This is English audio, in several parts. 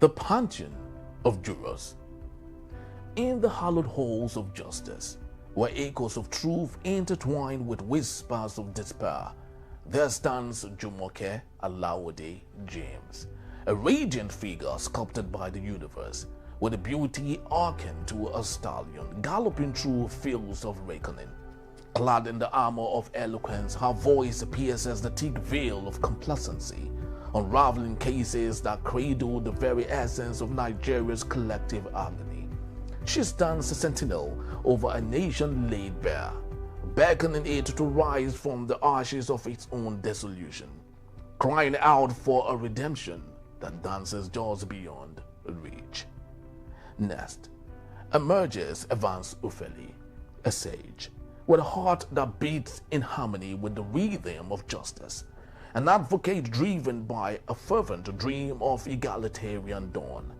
the pantheon of jurors. In the hallowed halls of justice, where echoes of truth intertwine with whispers of despair, there stands Olajumoke Alawode-James, a radiant figure sculpted by the universe, with a beauty akin to a stallion galloping through fields of reckoning. Clad in the armor of eloquence, her voice pierces the thick veil of complacency, unraveling cases that cradle the very essence of Nigeria's collective agony. She stands a sentinel over a nation laid bare, beckoning it to rise from the ashes of its own dissolution, crying out for a redemption that dances just beyond reach. Next emerges Evans Ufeli, a sage with a heart that beats in harmony with the rhythm of justice, an advocate driven by a fervent dream of egalitarian dawn.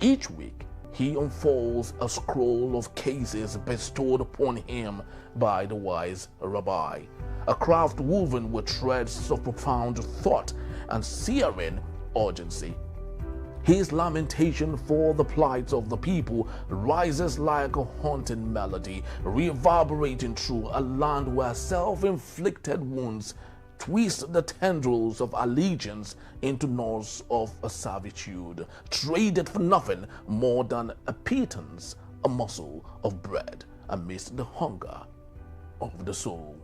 Each week, he unfolds a scroll of cases bestowed upon him by the wise rabbi, a craft woven with threads of profound thought and searing urgency. His lamentation for the plight of the people rises like a haunting melody, reverberating through a land where self-inflicted wounds twist the tendrils of allegiance into knots of a servitude, traded for nothing more than a pittance, a morsel of bread amidst the hunger of the soul.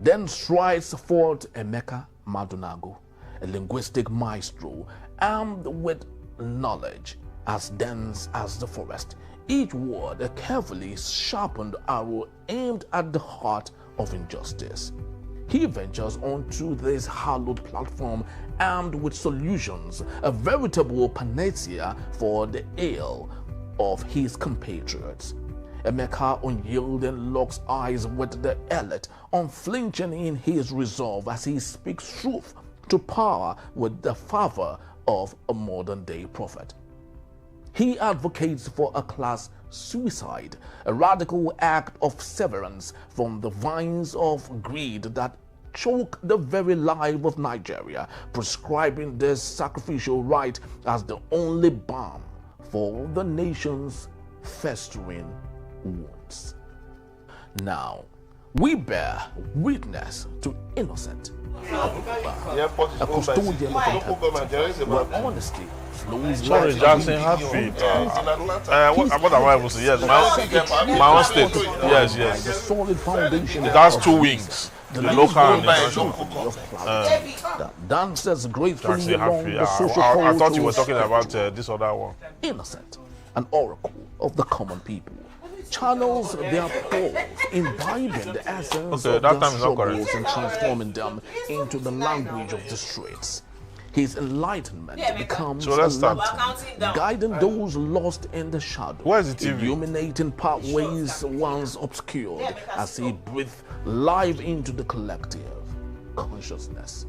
Then strides forth Emeka Madunagu, a linguistic maestro, armed with knowledge as dense as the forest, each word a carefully sharpened arrow aimed at the heart of injustice. He ventures onto this hallowed platform armed with solutions, a veritable panacea for the ail of his compatriots. Emeka unyielding locks eyes with the elite, unflinching in his resolve as he speaks truth to power with the fervor of a modern-day prophet. He advocates for a class suicide, a radical act of severance from the vines of greed that choke the very life of Nigeria, prescribing this sacrificial rite as the only balm for the nation's festering wounds. Now, we bear witness to innocent, a custodian of integrity, where honesty flows. Sorry, Jackson, Hatfield. What am I able to say? Yes, my own state. Yes, yes. The solid foundation. It has two wings. The local and the international. That dances gracefully along the social I thought you were talking about this other one. Innocent, an oracle of the common people, channels their pulse, imbibing the essence of their struggles and transforming them into the language of the streets. His enlightenment becomes a lantern, guiding those lost in the shadow, illuminating pathways once obscured as he breathes life into the collective consciousness.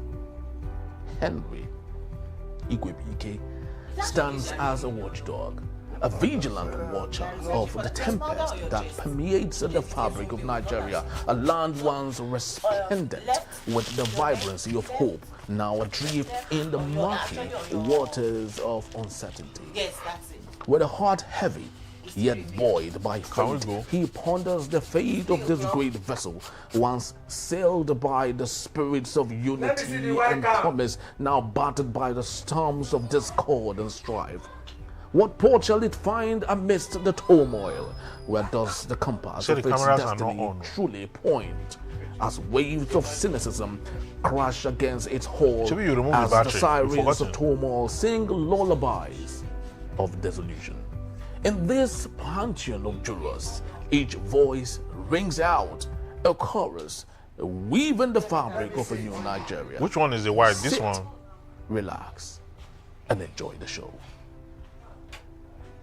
Henry Igwebuike stands as a watchdog, a vigilant watcher of the tempest that permeates the fabric of Nigeria, a land once resplendent with the vibrancy of hope, now adrift in the murky waters of uncertainty. Yes, that's it. With a heart heavy, yet buoyed by faith, he ponders the fate of this great vessel, once sailed by the spirits of unity and promise, now battered by the storms of discord and strife. What port shall it find amidst the turmoil? Where does the compass of its destiny truly point? As waves of cynicism crash against its hull, as the sirens of turmoil sing lullabies of dissolution. In this pantheon of jurors, each voice rings out a chorus, weaving the fabric of a new Nigeria. Which one is the white? This one? Relax, and enjoy the show.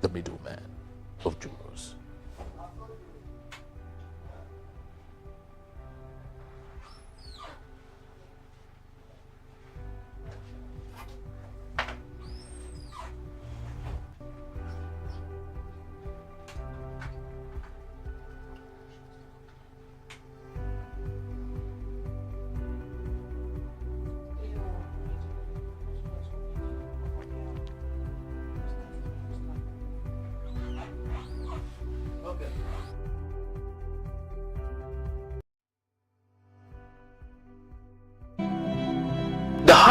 The Middlemen of Jurors.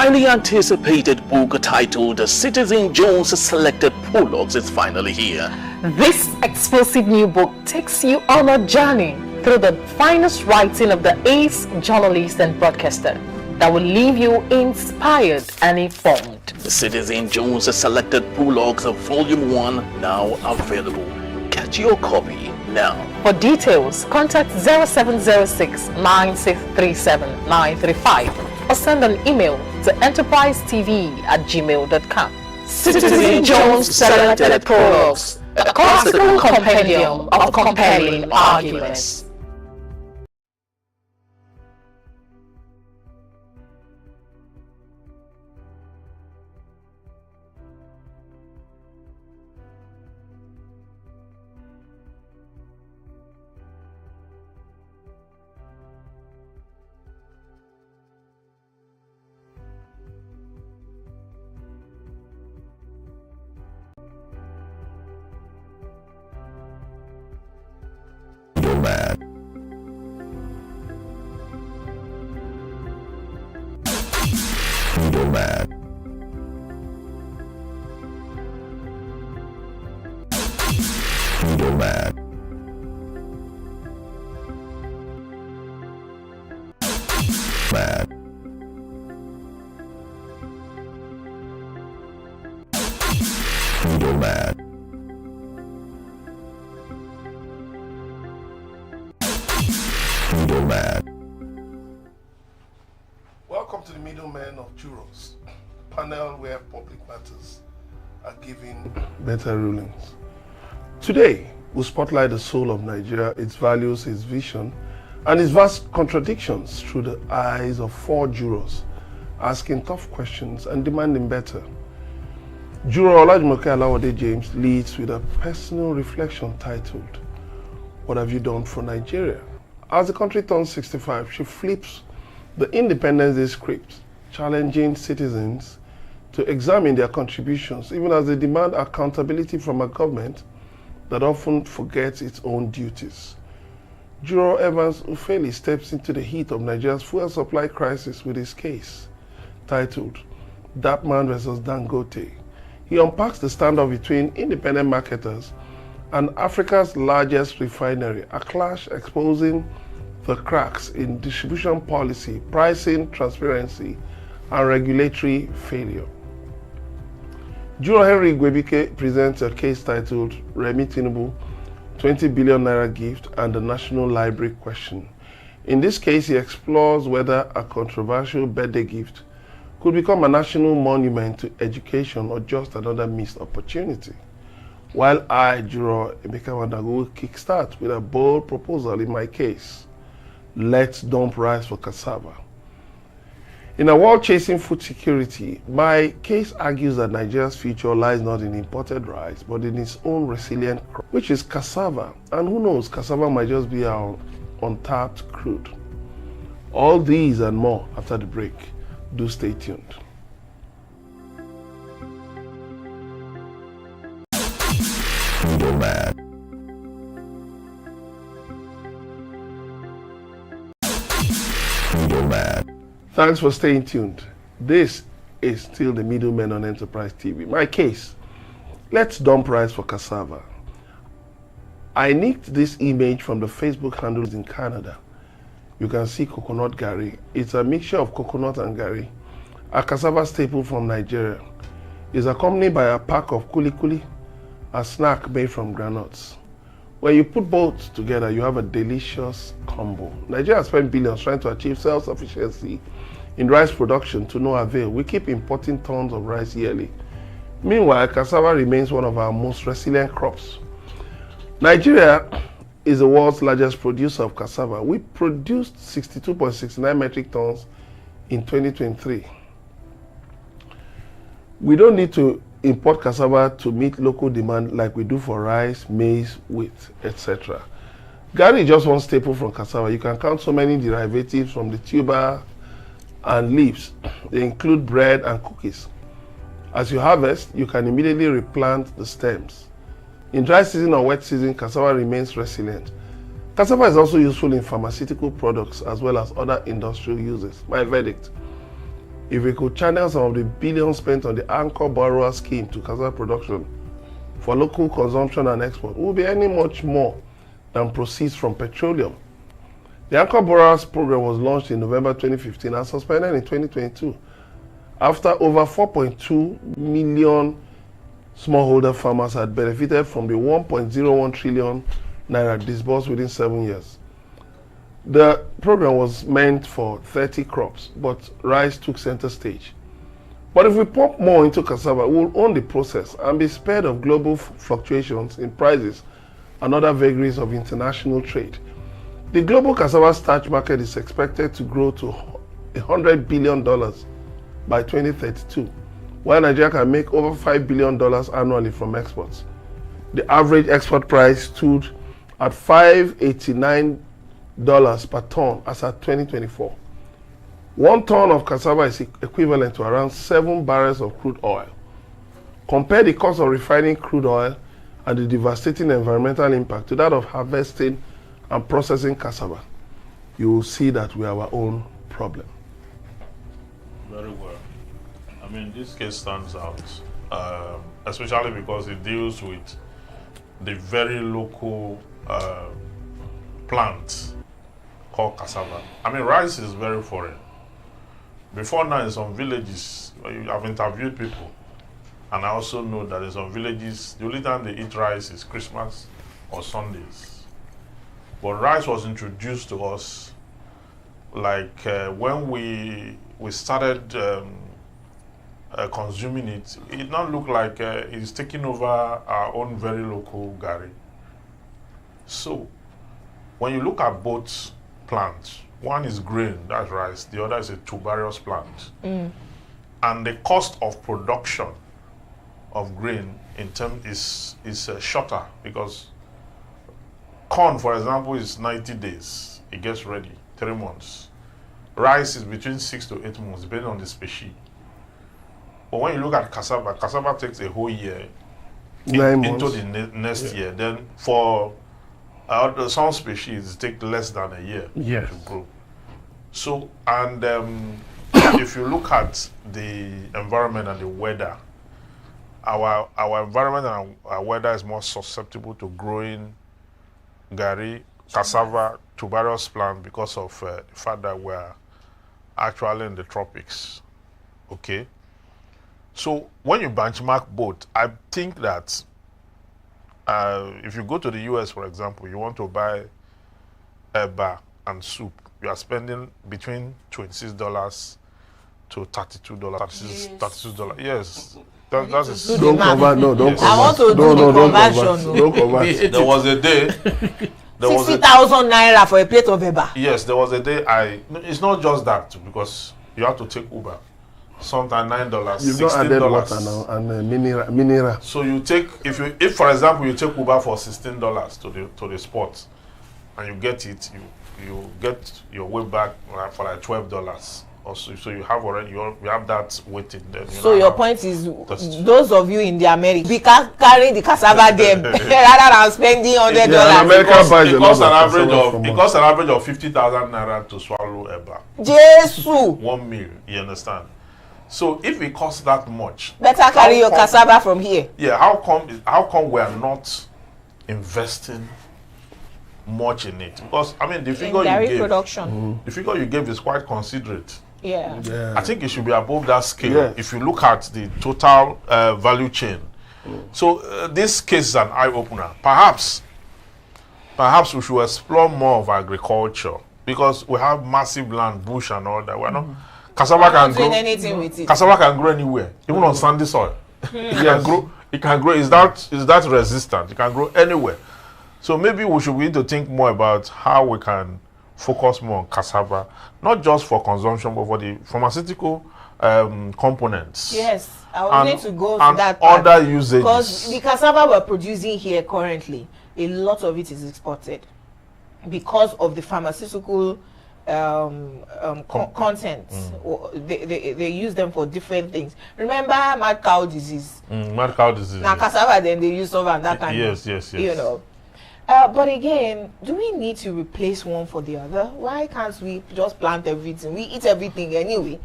highly anticipated book titled Citizen Jones Selected Prologues is finally here. This explosive new book takes you on a journey through the finest writing of the ace journalist and broadcaster that will leave you inspired and informed. Citizen Jones Selected Prologues of Volume 1 now available. Get your copy now. For details, contact 0706 9637 935 or send an email to enterprisetv@gmail.com. Citizen Jones Selected Prologues, a classical compendium of compelling arguments. Welcome to the Middlemen of Jurors, panel where public matters are given better rulings. Today, we'll spotlight the soul of Nigeria, its values, its vision, and its vast contradictions through the eyes of 4 jurors, asking tough questions and demanding better. Juror Olajumoke Alawode-James leads with a personal reflection titled, "What have you done for Nigeria?" As the country turns 65, she flips the Independence Day script, challenging citizens to examine their contributions, even as they demand accountability from a government that often forgets its own duties. Juror Evans Ufeli steps into the heat of Nigeria's fuel supply crisis with his case, titled Dappman versus Dangote. He unpacks the standoff between independent marketers and Africa's largest refinery, a clash exposing the cracks in distribution policy, pricing, transparency, and regulatory failure. Juror Henry Igwebuike presents a case titled Remi Tinubu, 20 billion naira gift and the National Library question. In this case, he explores whether a controversial birthday gift could become a national monument to education or just another missed opportunity. While I, Juror Emeka Madunagu, will kickstart with a bold proposal in my case. Let's dump rice for cassava. In a world chasing food security, my case argues that Nigeria's future lies not in imported rice, but in its own resilient crop, which is cassava. And who knows, cassava might just be our untapped crude. All these and more after the break. Do stay tuned. Thanks for staying tuned. This is still the Middlemen on Enterprise TV. My case, let's dump rice for cassava. I nicked this image from the Facebook handles in Canada. You can see coconut gari. It's a mixture of coconut and gari, a cassava staple from Nigeria. It's accompanied by a pack of kuli kuli, a snack made from granuts. When you put both together, you have a delicious combo. Nigeria spent billions trying to achieve self-sufficiency in rice production to no avail. We keep importing tons of rice yearly. Meanwhile, cassava remains one of our most resilient crops. Nigeria is the world's largest producer of cassava. We produced 62.69 metric tons in 2023. We don't need to import cassava to meet local demand like we do for rice, maize, wheat, etc. Gari is just one staple from cassava. You can count so many derivatives from the tuber and leaves. They include bread and cookies. As you harvest, you can immediately replant the stems. In dry season or wet season, cassava remains resilient. Cassava is also useful in pharmaceutical products as well as other industrial uses. My verdict: if we could channel some of the billions spent on the anchor borrower scheme to cassava production for local consumption and export, we'll be earning much more than proceeds from petroleum. The anchor borrowers program was launched in November 2015 and suspended in 2022 after over 4.2 million smallholder farmers had benefited from the 1.01 trillion naira disbursed within 7 years. The program was meant for 30 crops, but rice took center stage. But if we pump more into cassava, we'll own the process and be spared of global fluctuations in prices and other vagaries of international trade. The global cassava starch market is expected to grow to $100 billion by 2032, while Nigeria can make over $5 billion annually from exports. The average export price stood at $589 per ton as at 2024. 1 ton of cassava is equivalent to around 7 barrels of crude oil. Compare the cost of refining crude oil and the devastating environmental impact to that of harvesting and processing cassava. You will see that we have our own problem. Very well. I mean, this case stands out, especially because it deals with the very local plant called cassava. I mean, rice is very foreign. Before now, in some villages, I've interviewed people, and I also know that in some villages, the only time they eat rice is Christmas or Sundays. But rice was introduced to us like when we started consuming it. It did not look like it's taking over our own very local gari. So, when you look at both plants, one is grain, that's rice, the other is a tuberous plant. And the cost of production of grain in terms is shorter, because corn, for example, is 90 days. It gets ready, 3 months. Rice is between 6 to 8 months, depending on the species. But when you look at cassava, cassava takes a whole year into the next year. Then for some species, it takes less than a year to grow. So, and if you look at the environment and the weather, our environment and our weather is more susceptible to growing gari, cassava, tuberous plant because of the fact that we're actually in the tropics. Okay? So when you benchmark both, I think that if you go to the US, for example, you want to buy eba and soup, you are spending between $26 to $32. $32. Yes. That's a don't cover, no, don't cover. I want to do the conversion. Don't cover. There was a day. 60,000 naira for a plate of eba. Yes, there was a day it's not just that, because you have to take Uber. Sometimes $9, You've not added water now and mineral. So you take, if for example you take Uber for $16 to the spot, and you get it, you get your way back for like $12. Also, so you have already you have that waiting there. So your point is, those of you in the America, we can carry the cassava there rather than spending $100. It costs an average of 50,000 naira to swallow eba. Jesus. 1 meal. You understand? So if it costs that much, better carry your cassava from here. Yeah. How come we are not investing much in it? Because I mean, the figure you gave is quite considerate. Yeah. I think it should be above that scale if you look at the total value chain. So this case is an eye-opener. Perhaps we should explore more of agriculture, because we have massive land, bush and all that. We're not cassava can grow anything with it. Cassava can grow anywhere, even on sandy soil. It can grow. Is that resistant? It can grow anywhere. So maybe we should begin to think more about how we can focus more on cassava, not just for consumption, but for the pharmaceutical components. Yes, I was going to go to that part. Other usages. Because the cassava we're producing here currently, a lot of it is exported because of the pharmaceutical content. They use them for different things. Remember mad cow disease? Mad cow disease. Now cassava, then they use some and that kind of. Yes. You know. But again, do we need to replace one for the other? Why can't we just plant everything? We eat everything anyway.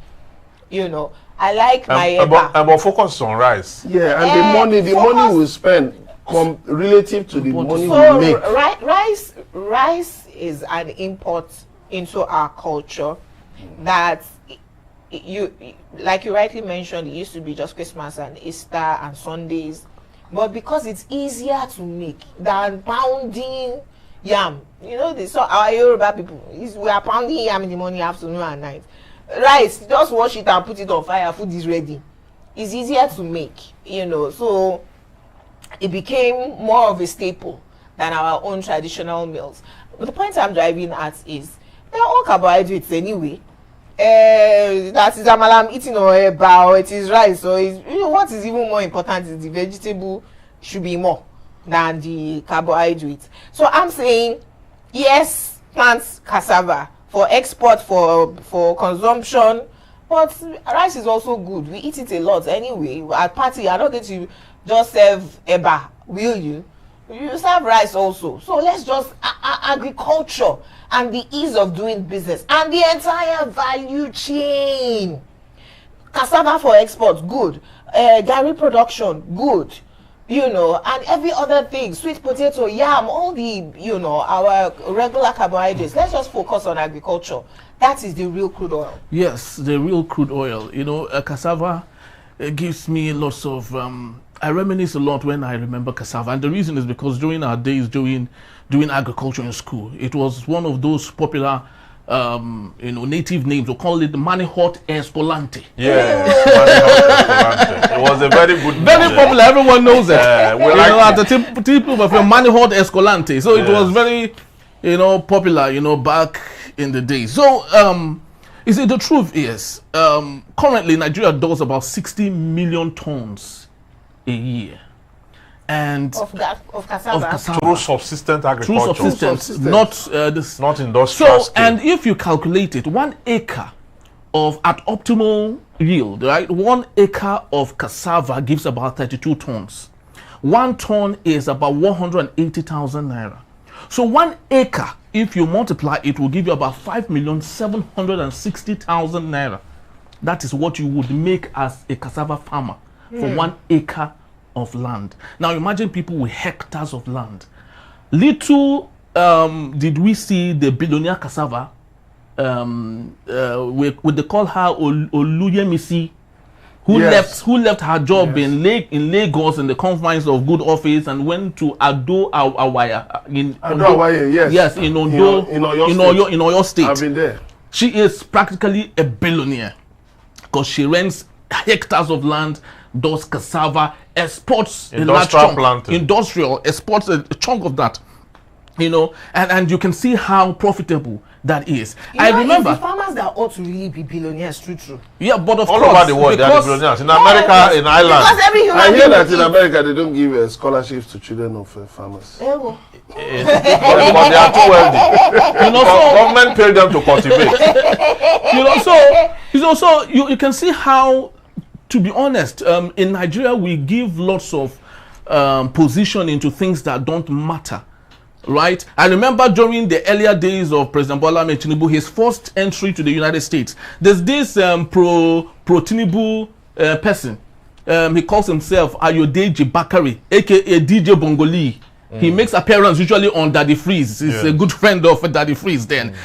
You know, I like my eba. But focus on rice. Yeah, and the money we spend relative to the money we make. Rice is an import into our culture that you rightly mentioned, it used to be just Christmas and Easter and Sundays, but because it's easier to make than pounding yam. You know, our Yoruba people, we are pounding yam in the morning, afternoon and night. Rice, just wash it and put it on fire, food is ready. It's easier to make, you know, so it became more of a staple than our own traditional meals. But the point I'm driving at is they're all carbohydrates anyway. That is amala I'm eating, or eba, or it is rice, or what is even more important is the vegetable should be more than the carbohydrates. So I'm saying yes, plant cassava for export, for consumption, but rice is also good. We eat it a lot anyway. At party, you're not going to just serve eba, will you? You serve rice also. So let's just agriculture and the ease of doing business and the entire value chain. Cassava for export, good. Garri production, good. You know, and every other thing, sweet potato, yam, all the, you know, our regular carbohydrates. Let's just focus on agriculture. That is the real crude oil. Yes, the real crude oil. You know, cassava gives me lots of... I reminisce a lot when I remember cassava, and the reason is because during our days doing agriculture in school, it was one of those popular native names. We call it the Manihot Escalante. Yeah, Manihot Escalante. It was a very good name. Very popular. Everyone knows it. At the tip of Manihot Escalante. So it was very, popular, back in the day. So, you see, the truth is, currently Nigeria does about 60 million tons a year, and of cassava. Through subsistent agriculture. Through subsistence, not industrial so scale. And if you calculate it, 1 acre at optimal yield, right, 1 acre of cassava gives about 32 tons. 1 ton is about 180,000 naira. So 1 acre, if you multiply, it will give you about 5,760,000 naira. That is what you would make as a cassava farmer for 1 acre of land. Now imagine people with hectares of land. Little did we see the billionaire cassava with the call her Oluyemisi, who left her job in Lagos in the confines of good office and went to Ado Awaya in Oyo State. I've been there. She is practically a billionaire because she rents hectares of land, does cassava, exports industrial, exports a chunk of that, and you can see how profitable that is. I remember it's the farmers that ought to really be billionaires, true. Yeah, but of all course, over the world, they are the billionaires. In America, in Ireland. I hear that in America they don't give scholarships to children of farmers. But they are too wealthy. Government pay them to cultivate. So you can see how, to be honest, in Nigeria we give lots of position into things that don't matter, right? I remember during the earlier days of President Remi Tinubu, his first entry to the United States, there's this pro Tinubu person. He calls himself Ayodeji Bakari, aka DJ Bongoli. He makes appearance usually on Daddy Freeze. He's a good friend of Daddy Freeze then.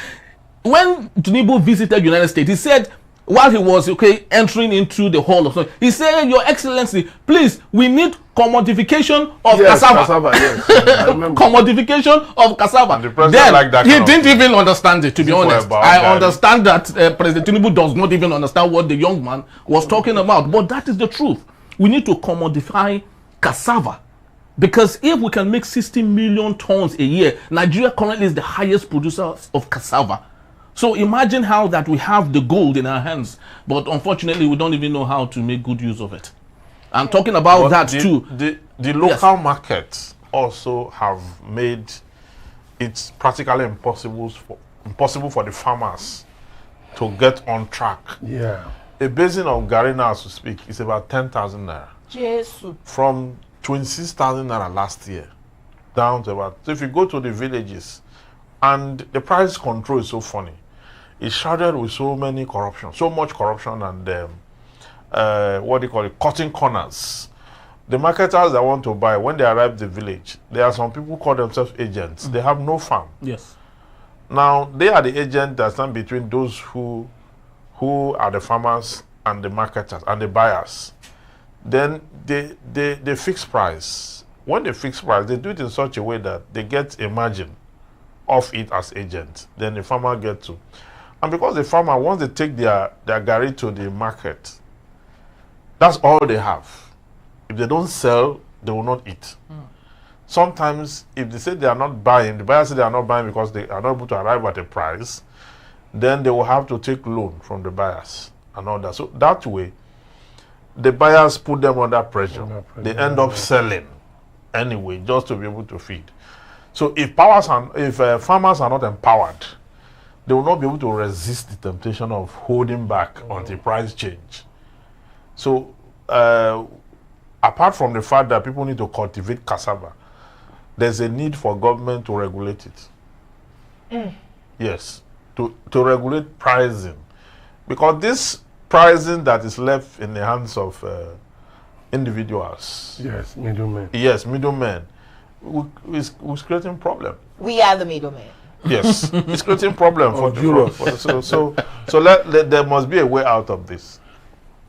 When Tinubu visited the United States, he said, while he was entering into the hall of something, he said, "Your Excellency, please, we need commodification of cassava." Yes. I remember. Commodification of cassava. And the president liked that. He didn't even understand it, to be honest. I understand that President Tinubu does not even understand what the young man was talking about. But that is the truth. We need to commodify cassava. Because if we can make 60 million tons a year, Nigeria currently is the highest producer of cassava. So imagine how that we have the gold in our hands, but unfortunately we don't even know how to make good use of it. I'm talking about too. The local markets also have made it practically impossible for the farmers to get on track. Yeah. A basin of garri now, as we speak, is about 10,000 naira. Jesus. From 26,000 naira last year down to about. So if you go to the villages, and the price control is so funny. is shrouded with so many corruption, so much corruption, and what do you call it, cutting corners. The marketers that want to buy, when they arrive at the village, there are some people who call themselves agents. They have no farm. Yes. Now, they are the agents that stand between those who are the farmers and the marketers and the buyers. Then they fix price. When they fix price, they do it in such a way that they get a margin of it as agent. Then the farmer gets to. And because the farmer, once they take their gari to the market, that's all they have. If they don't sell, they will not eat. Sometimes, if they say they are not buying, the buyers say they are not buying because they are not able to arrive at a price, then they will have to take loan from the buyers and all that. So that way, the buyers put them under pressure. They end up selling anyway, just to be able to feed. So if farmers are not empowered, they will not be able to resist the temptation of holding back until price change. So apart from the fact that people need to cultivate cassava, there's a need for government to regulate it. Yes, to regulate pricing. Because this pricing that is left in the hands of individuals. Yes, middlemen. Yes, middlemen. Is creating problem. We are the middlemen. Yes, it's creating problem for jurors. So there must be a way out of this.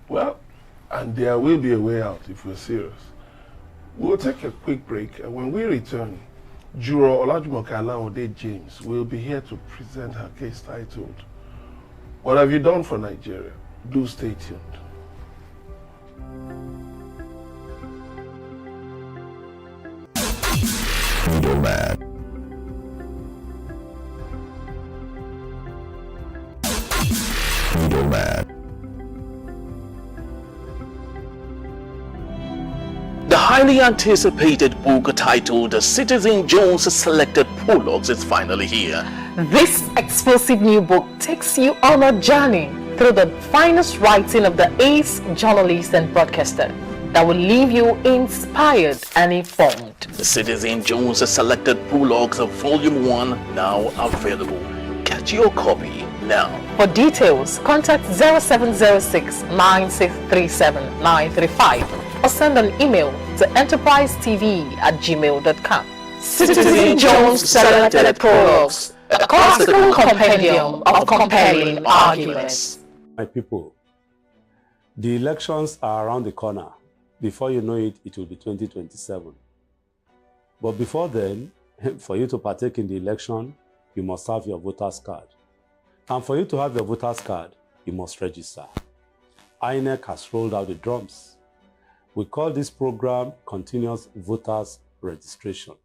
Well, and there will be a way out if we're serious. We'll take a quick break, and when we return, Juror Olajumoke Alawode-James will be here to present her case titled, "What Have You Done for Nigeria?" Do stay tuned. Middleman. The highly anticipated book titled Citizen Jones Selected Prologues is finally here. This explosive new book takes you on a journey through the finest writing of the ace journalist and broadcaster that will leave you inspired and informed. The Citizen Jones Selected Prologues of Volume 1 now available. Get your copy now. For details, contact 0706 9637 935 or send an email to enterprisetv@gmail.com. Citizen Jones Selected Prologues, a classical compendium of compelling arguments. My people, the elections are around the corner. Before you know it, it will be 2027. But before then, for you to partake in the election, you must have your voter's card. And for you to have your voter's card, you must register. INEC has rolled out the drums. We call this program Continuous Voters Registration.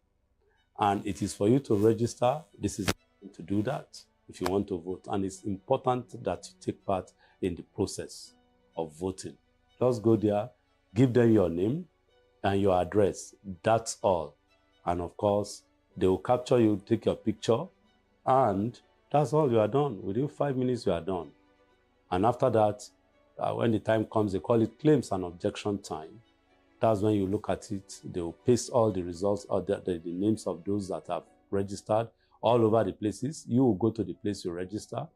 And it is for you to register. This is to do that if you want to vote. And it's important that you take part in the process of voting. Just go there, give them your name and your address. That's all. And of course, they will capture you, take your picture, and that's all. You are done. Within 5 minutes, you are done. And after that, when the time comes, they call it claims and objection time. That's when you look at it. They will paste all the results or the names of those that have registered all over the places. You will go to the place you register,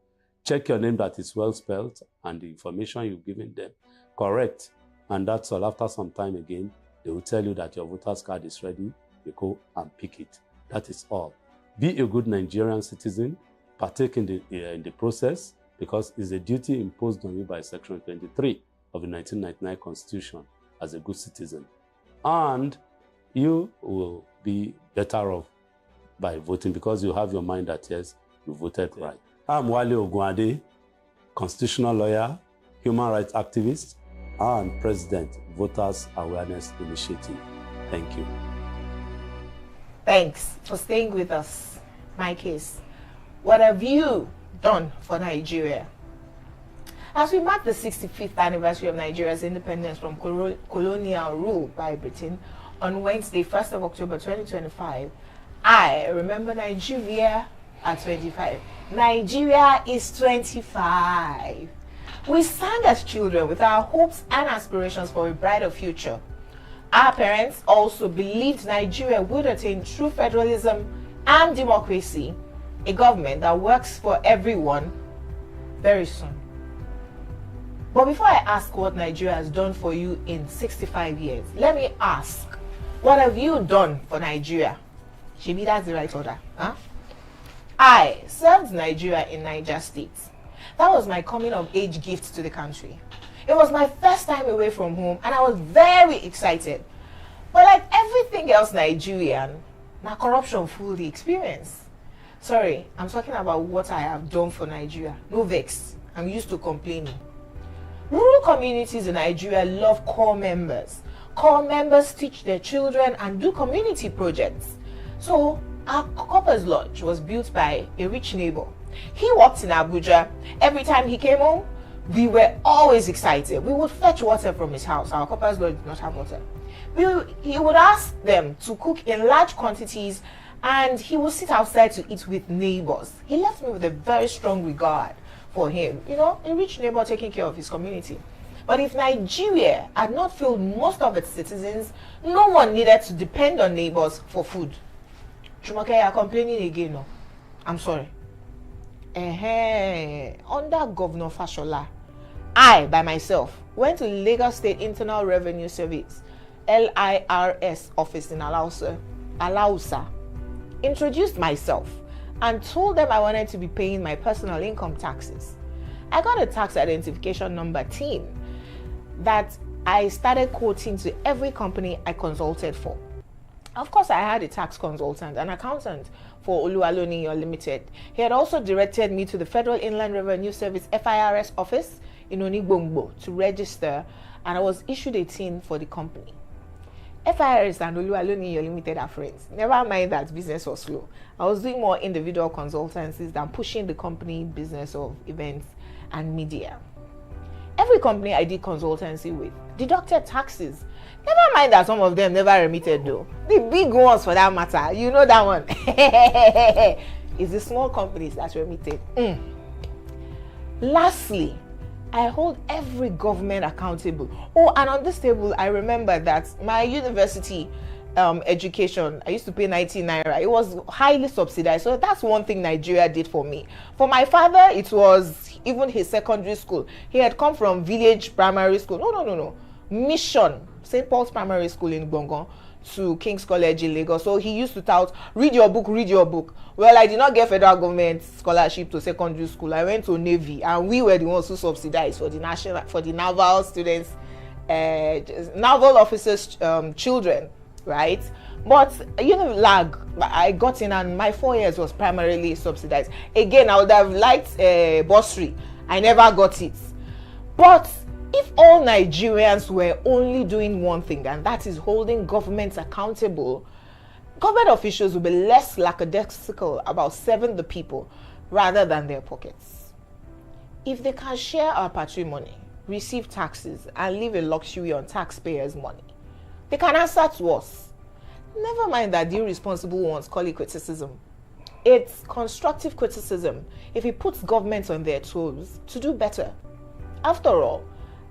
check your name that is well spelled, and the information you've given them correct. And that's all. After some time again, they will tell you that your voter's card is ready. You go and pick it. That is all. Be a good Nigerian citizen. Partake in the process, because it's a duty imposed on you by Section 23 of the 1999 Constitution as a good citizen. And you will be better off by voting because you have your mind that, yes, you voted right. I'm Wale Ogunade, constitutional lawyer, human rights activist, and President, Voters Awareness Initiative. Thank you. Thanks for staying with us. My case. What have you done for Nigeria? As we mark the 65th anniversary of Nigeria's independence from colonial rule by Britain on Wednesday, 1st of October 2025, I remember Nigeria at 25. Nigeria is 25. We sang as children with our hopes and aspirations for a brighter future. Our parents also believed Nigeria would attain true federalism and democracy, a government that works for everyone very soon. But before I ask what Nigeria has done for you in 65 years, let me ask, what have you done for Nigeria? Maybe that's the right order. Huh? I served Nigeria in Niger State. That was my coming of age gift to the country. It was my first time away from home and I was very excited. But like everything else Nigerian, now corruption full the experience. Sorry, I'm talking about what I have done for Nigeria. No vex, I'm used to complaining. Rural communities in Nigeria love corps members. Corps members teach their children and do community projects. So our Corpers Lodge was built by a rich neighbor. He worked in Abuja. Every time he came home, we were always excited. We would fetch water from his house. Our Corpers Lodge did not have water. He would ask them to cook in large quantities and he would sit outside to eat with neighbors. He left me with a very strong regard for him. You know, a rich neighbor taking care of his community. But if Nigeria had not filled most of its citizens, no one needed to depend on neighbors for food. Jumoke, you are complaining again, no? I'm sorry. Under Governor Fashola, I, by myself, went to Lagos State Internal Revenue Service, LIRS office in Alausa, introduced myself, and told them I wanted to be paying my personal income taxes. I got a tax identification number TIN that I started quoting to every company I consulted for. Of course, I had a tax consultant, an accountant for Oluwaloni Limited. He had also directed me to the Federal Inland Revenue Service FIRS office in Onigbongbo to register, and I was issued a TIN for the company. FIRS and Oluwaloni Limited are friends. Never mind that business was slow. I was doing more individual consultancies than pushing the company business of events and media. Every company I did consultancy with deducted taxes. Never mind that some of them never remitted though. The big ones for that matter, you know that one. It's the small companies that remitted. Lastly, I hold every government accountable. Oh, and on this table, I remember that my university education, I used to pay 90 naira. It was highly subsidized. So that's one thing Nigeria did for me. For my father, it was even his secondary school. He had come from village primary school. No. Mission, St. Paul's Primary School in Gbongon to King's College in Lagos. So he used to tout, read your book. Well, I did not get federal government scholarship to secondary school. I went to Navy, and we were the ones who subsidized for the naval students, naval officers' children, right? But I got in, and my 4 years was primarily subsidized. Again, I would have liked bursary. I never got it. But if all Nigerians were only doing one thing, and that is holding governments accountable, government officials would be less lackadaisical about serving the people rather than their pockets. If they can share our patrimony, receive taxes, and live a luxury on taxpayers' money, they can answer to us. Never mind that the irresponsible ones call it criticism. It's constructive criticism if it puts governments on their toes to do better. After all,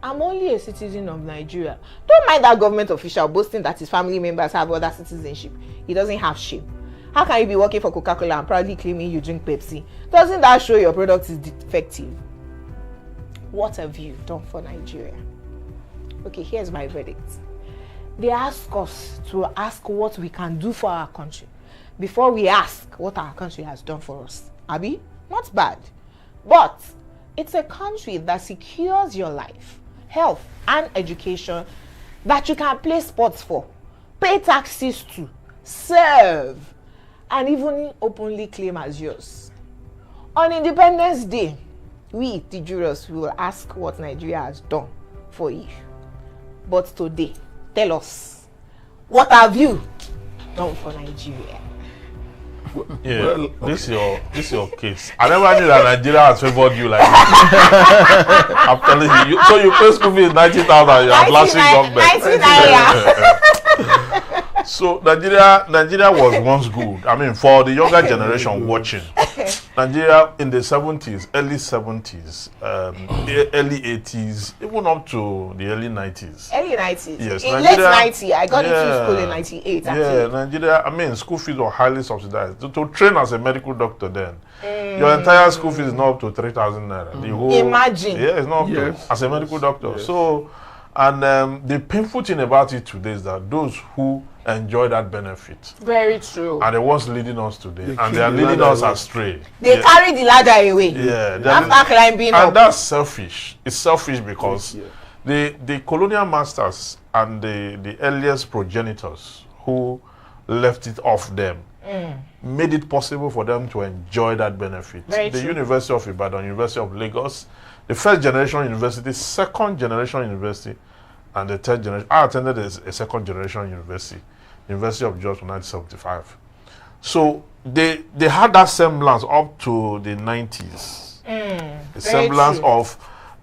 I'm only a citizen of Nigeria. Don't mind that government official boasting that his family members have other citizenship. He doesn't have shame. How can you be working for Coca-Cola and proudly claiming you drink Pepsi? Doesn't that show your product is defective? What have you done for Nigeria? Okay, here's my verdict. They ask us to ask what we can do for our country before we ask what our country has done for us. Abi? Not bad. But it's a country that secures your life, health, and education that you can play sports for, pay taxes to, serve, and even openly claim as yours. On Independence Day, we, the jurors, will ask what Nigeria has done for you. But today, tell us, what have you done for Nigeria? Yeah, well, this is your case. I never knew that Nigeria has favored you like that. I'm telling you. So you pay school fees 90,000, you are blasting government. So Nigeria was once good. I mean, for the younger generation watching, Nigeria in the 70s, early 70s, early 80s, even up to the early 90s. Early 90s? Yes. In late 90s, I got into school in 98, actually. Yeah, Nigeria, I mean, school fees were highly subsidized. To train as a medical doctor then, your entire school fees is not up to 3,000 naira. The whole, imagine. Yeah, it's not up to, as a medical doctor. Yes. So, and the painful thing about it today is that those who enjoy that benefit. Very true. And the ones leading us today, and they are leading us astray. They carry the ladder away. Yeah. After climbing up. And that's selfish. It's selfish because the colonial masters and the earliest progenitors who left it off them made it possible for them to enjoy that benefit. The University of Ibadan, University of Lagos, the first generation university, second generation university, and the third generation. I attended a second generation university, University of Jurors from 1975. So they had that semblance up to the 90s. A semblance of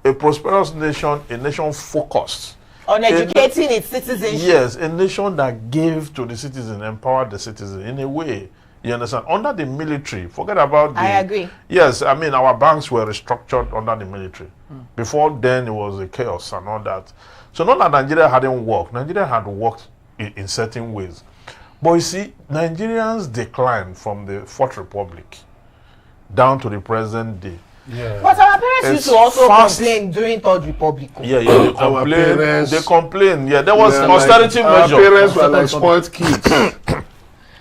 a prosperous nation, a nation focused on educating its citizens. Yes, a nation that gave to the citizen, empowered the citizen in a way. You understand? Under the military, forget about the... I agree. Yes, I mean, our banks were restructured under the military. Before then, it was a chaos and all that. So not that Nigeria hadn't worked. Nigeria had worked in certain ways. But you see, Nigerians declined from the Fourth Republic down to the present day. Yeah. But our parents used to also complain during Third Republic. Yeah, they complain. They complain. Yeah, there was austerity measure. Our parents were like spoiled kids.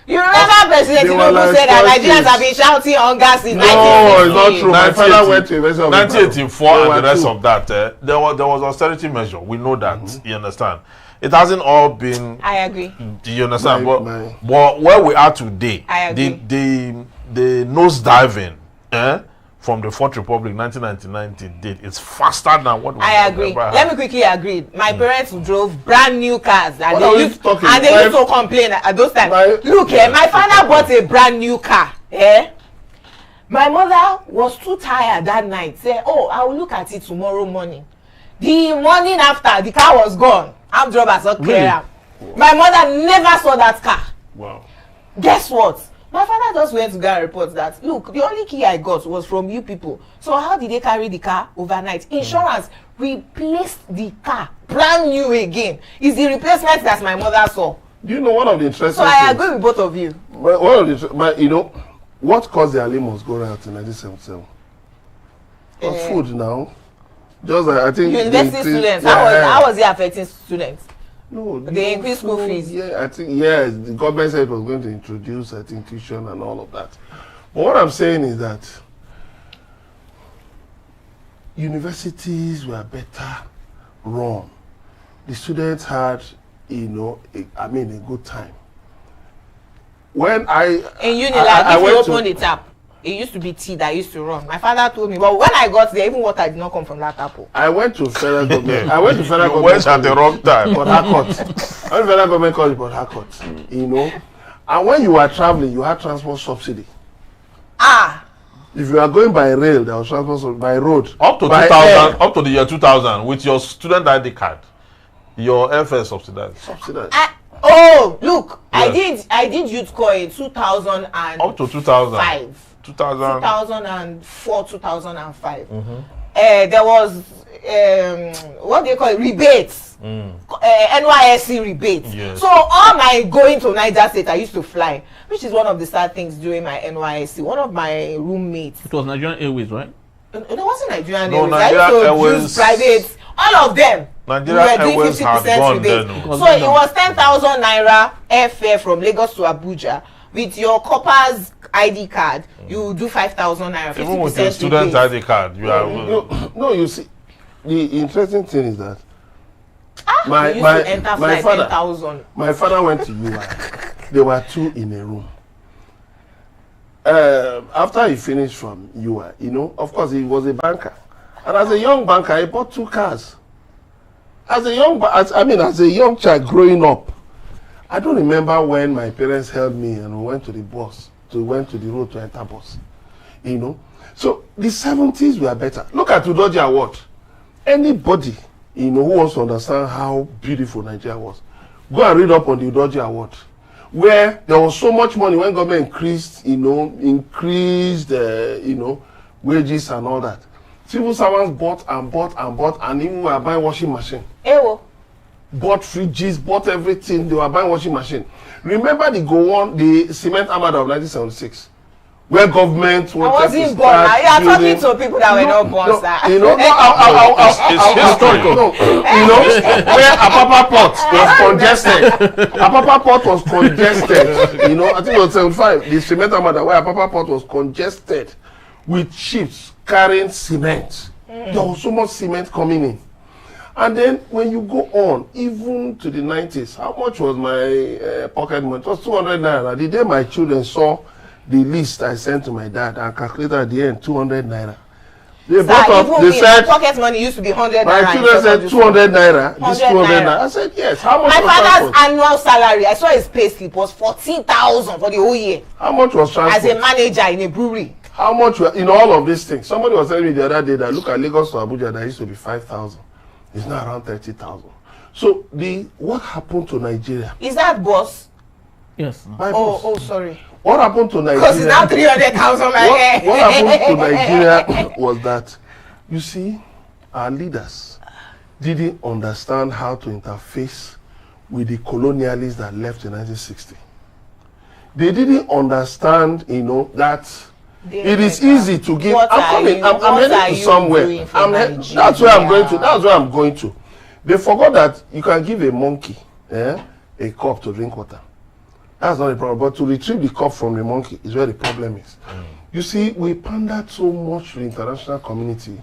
You remember President Tinubu said that Nigerians have been shouting hunger since 1960? No, it's not true. My father went to 1984 and the rest of that. There was austerity measure. We know that. You understand? It hasn't all been. I agree. Do you understand? But where we are today, I agree. The nose diving from the Fourth Republic 1999 date is faster than what we agree. Let me quickly agree. My parents drove brand new cars and they used to complain at those times. Look, my father bought a brand new car. My mother was too tired that night. Say, oh, I will look at it tomorrow morning. The morning after, the car was gone. I'm driving so clear. My mother never saw that car. Wow. Guess what? My father just went to go and report that, look, the only key I got was from you people. So how did they carry the car overnight? Insurance replaced the car brand new again. It's the replacement that my mother saw. Do you know one of the interesting So I agree with both of you. One of the, you know, what caused the Ali must go out in 1977? Food now. Just I think university students. How was it affecting students? No, they increased school fees. Yeah, I think the government said it was going to introduce, I think, tuition and all of that. But what I'm saying is that universities were better run. The students had, you know, a good time. When in Unilag, if you open the tap, it used to be tea that used to run. My father told me, but when I got there, even water did not come from that apple. I went to federal government. I went to federal government. You went at the wrong time. Port Harcourt. I went to federal government college, Port Harcourt. You know, and when you were traveling, you had transport subsidy. If you are going by rail, there was transport subsidy. By road. Up to 2000, up to the year 2000, with your student ID card, your airfare subsidized. Look, yeah. I did youth corps in 2000 and up to 2005. 2004, 2005. There was what do you call it? Rebates. NYSC rebates. Yes. So all my going to Niger State, I used to fly, which is one of the sad things during my NYSC. One of my roommates. It was Nigerian Airways, right? It wasn't Nigerian Airways. I used to use private. All of them. Nigerian Airways had gone then. So it was 10,000 naira airfare from Lagos to Abuja. With your corpers ID card, you do 5,000 naira. Even with your student ID card, you are. No, you see, the interesting thing is that my father went to UI. There were two in a room. After he finished from UI, you know, of course he was a banker, and as a young banker, he bought two cars. As a young child growing up, I don't remember when my parents held me and we went to the bus, went to the road to enter bus, you know. So the 70s were better. Look at Udoji Award. Anybody, you know, who wants to understand how beautiful Nigeria was, go and read up on the Udoji Award. where there was so much money when government increased, wages and all that. Civil servants bought and even were buying washing machine. Ewo. Bought fridges, bought everything. They were buying washing machine. Remember the cement armada of 1976, where government wanted to start you are talking to people that were not born, sir. It's historical. Where Apapa Port was congested. I think it was 75. The cement armada where Apapa Port was congested with ships carrying cement. There was so much cement coming in. And then when you go on, even to the 90s, how much was my pocket money? It was 200 naira. The day my children saw the list I sent to my dad and calculated at the end 200 naira. They said pocket money used to be 100 naira. My children said 200 naira. This 200 naira. I said yes. How much? My father's annual salary, I saw his pay slip, was 14,000 for the whole year. How much was transport? As a manager in a brewery. How much in all of these things? Somebody was telling me the other day that look at Lagos to Abuja, that used to be 5,000. It's now around 30,000. So what happened to Nigeria? Is that boss? Yes. Oh, sorry. What happened to Nigeria? Because it's now 300,000. What happened to Nigeria was that, you see, our leaders didn't understand how to interface with the colonialists that left in 1960. They didn't understand, that it is easy to give. I'm heading to somewhere. That's where I'm going to. They forgot that you can give a monkey a cup to drink water. That's not a problem. But to retrieve the cup from the monkey is where the problem is. You see, we pandered so much to the international community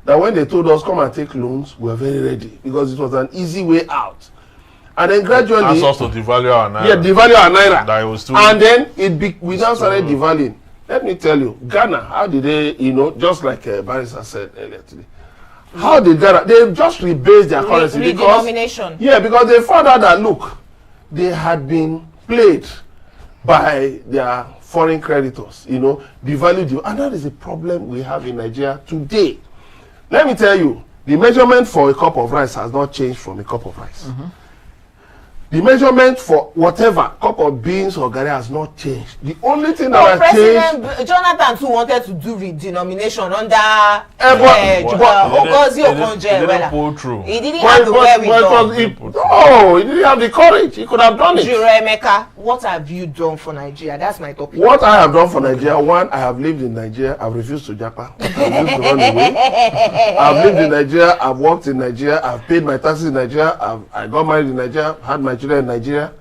that when they told us come and take loans, we were very ready because it was an easy way out. And then gradually, that's also devalue our naira. Yeah, devalue our naira. That was too. And then we now started devaluing. Let me tell you, Ghana, how did they, just like Barrister said earlier today, how did Ghana, they just rebased their currency because they found out that, look, they had been played by their foreign creditors, devalued, and that is a problem we have in Nigeria today. Let me tell you, the measurement for a cup of rice has not changed from a cup of rice. The measurement for whatever cup of beans or garri has not changed. The only thing that has changed. President Jonathan too wanted to do redenomination under Ogozi Okonjo-Iweala. He didn't have the wherewithal. He didn't have the courage. He could have done it. Juror Emeka, what have you done for Nigeria? That's my topic. What I have done for Nigeria, one, I have lived in Nigeria. I've refused to japa. I've refused to run away. I've lived in Nigeria. I've worked in Nigeria. I've paid my taxes in Nigeria. I got married in Nigeria. Had my children in Nigeria,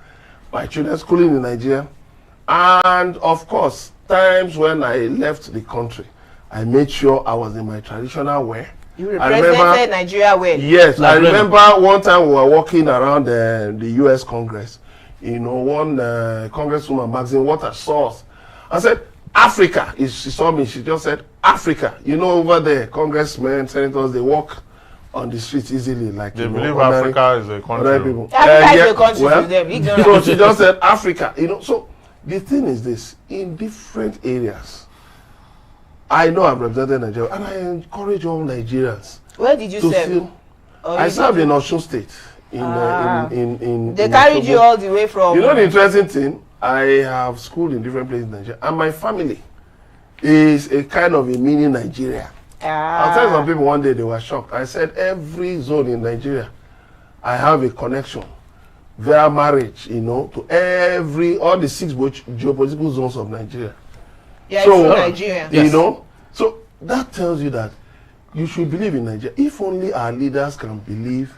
my children schooling in Nigeria, and of course, times when I left the country, I made sure I was in my traditional wear. You represented Nigeria well. Yes, I remember one time we were walking around the U.S. Congress. One congresswoman, Maxine Waters, saw us. I said, Africa. She saw me. She just said, Africa. Over there, congressmen, senators, they walk on the streets easily, like they believe Africa is a country. Africa is a country to them. So she just said Africa. So the thing is this: in different areas, I know I've represented Nigeria, and I encourage all Nigerians. Where did you serve? I served in Osun State. They carried you all the way from. The interesting thing, I have schooled in different places in Nigeria, and my family is a kind of a mini Nigeria. I'll tell some people one day they were shocked. I said every zone in Nigeria, I have a connection via marriage, to all the 6 geopolitical zones of Nigeria. Yeah, so Nigeria. So that tells you that you should believe in Nigeria. If only our leaders can believe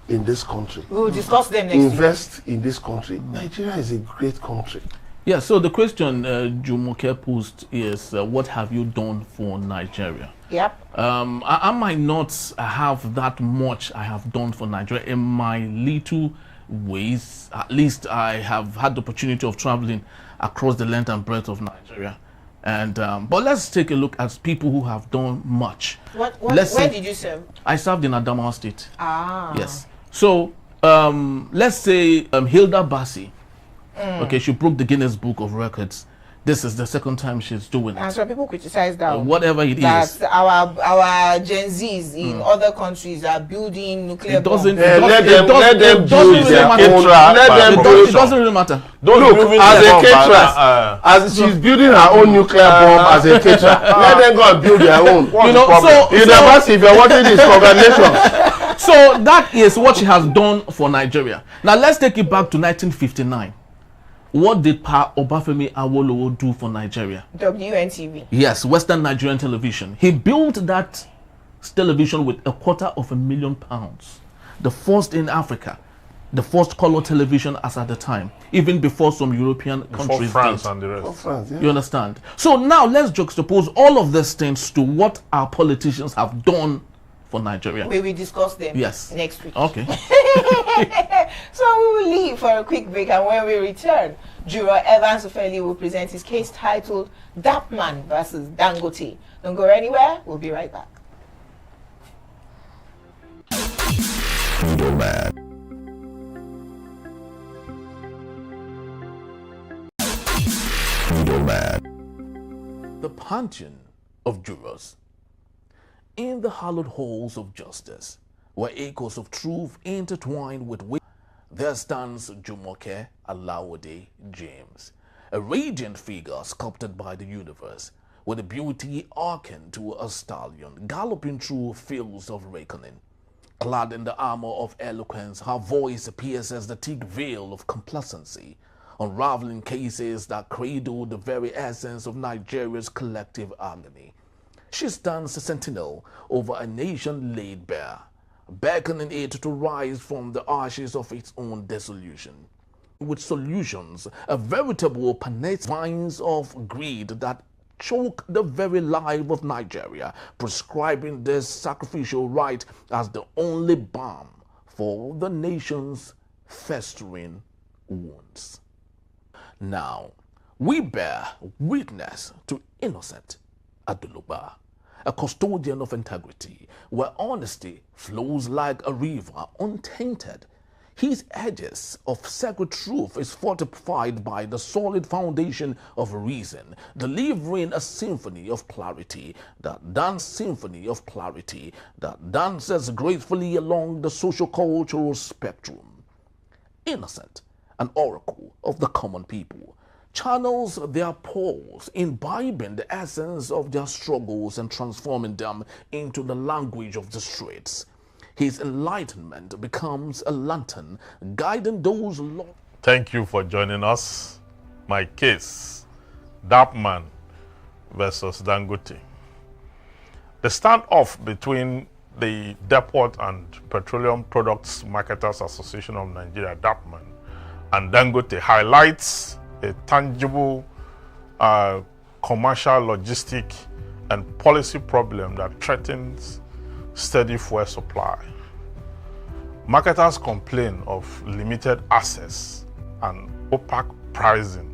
in this country. We'll discuss them next Invest in this country. Nigeria is a great country. Yeah, so the question Jumoke posed is, what have you done for Nigeria? Yep. I might not have that much I have done for Nigeria in my little ways. At least I have had the opportunity of traveling across the length and breadth of Nigeria. And but let's take a look at people who have done much. Where did you serve? I served in Adamawa State. Yes. So let's say Hilda Bassi. Okay, she broke the Guinness Book of Records This is the second time she's doing And it. some people criticize that. Whatever it that is. our Gen Zs in other countries are building nuclear It doesn't. bombs. let them build It their own. Let them It doesn't really matter. Look, as a caterer, as she's building her own nuclear bomb as a caterer, let them go and build their own. You know, so If you're watching this, congratulations. So that is what she has done for Nigeria. Now let's take it back to 1959. What did Pa Obafemi Awolowo do for Nigeria? WNTV. Yes, Western Nigerian Television. He built that television with £250,000. The first in Africa. The first color television as at the time. Even before some European countries France did. and the rest. France, yeah. You understand? So now let's juxtapose all of these things to what our politicians have done for Nigeria. We will discuss them next week. Okay. So we will leave for a quick break, and when we return, Juror Evans Ufeli will present his case titled Dappman versus Dangote. Don't go anywhere. We'll be right back. Middleman. The punching of jurors. In the hallowed halls of justice, where echoes of truth intertwine with wit, there stands Olajumoke Alawode-James, a radiant figure sculpted by the universe, with a beauty akin to a stallion galloping through fields of reckoning. Clad in the armor of eloquence, her voice pierces the thick veil of complacency, unraveling cases that cradle the very essence of Nigeria's collective agony. She stands a sentinel over a nation laid bare, beckoning it to rise from the ashes of its own dissolution. With solutions, a veritable panacea, vines of greed that choke the very life of Nigeria, prescribing this sacrificial rite as the only balm for the nation's festering wounds. Now, we bear witness to Innocent Aduluba, a custodian of integrity, where honesty flows like a river untainted. His edges of sacred truth is fortified by the solid foundation of reason, delivering a symphony of clarity, that dances gracefully along the social-cultural spectrum. Innocent, an oracle of the common people, channels their pulse, imbibing the essence of their struggles and transforming them into the language of the streets. His enlightenment becomes a lantern, guiding those lost. Thank you for joining us. My case, Dappman versus Dangote. The standoff between the Depot and Petroleum Products Marketers Association of Nigeria, Dappman, and Dangote highlights a tangible commercial, logistic, and policy problem that threatens steady fuel supply. Marketers complain of limited access and opaque pricing.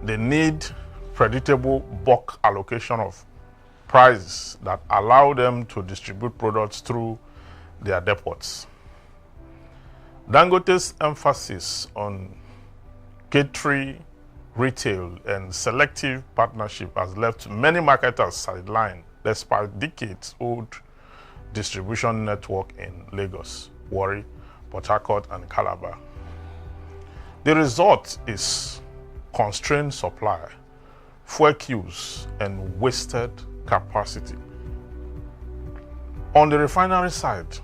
They need predictable bulk allocation of prices that allow them to distribute products through their depots. Dangote's emphasis on catering, retail, and selective partnership has left many marketers sidelined despite decades-old distribution network in Lagos, Warri, Port Harcourt, and Calabar. The result is constrained supply, fuel queues, and wasted capacity. On the refinery side,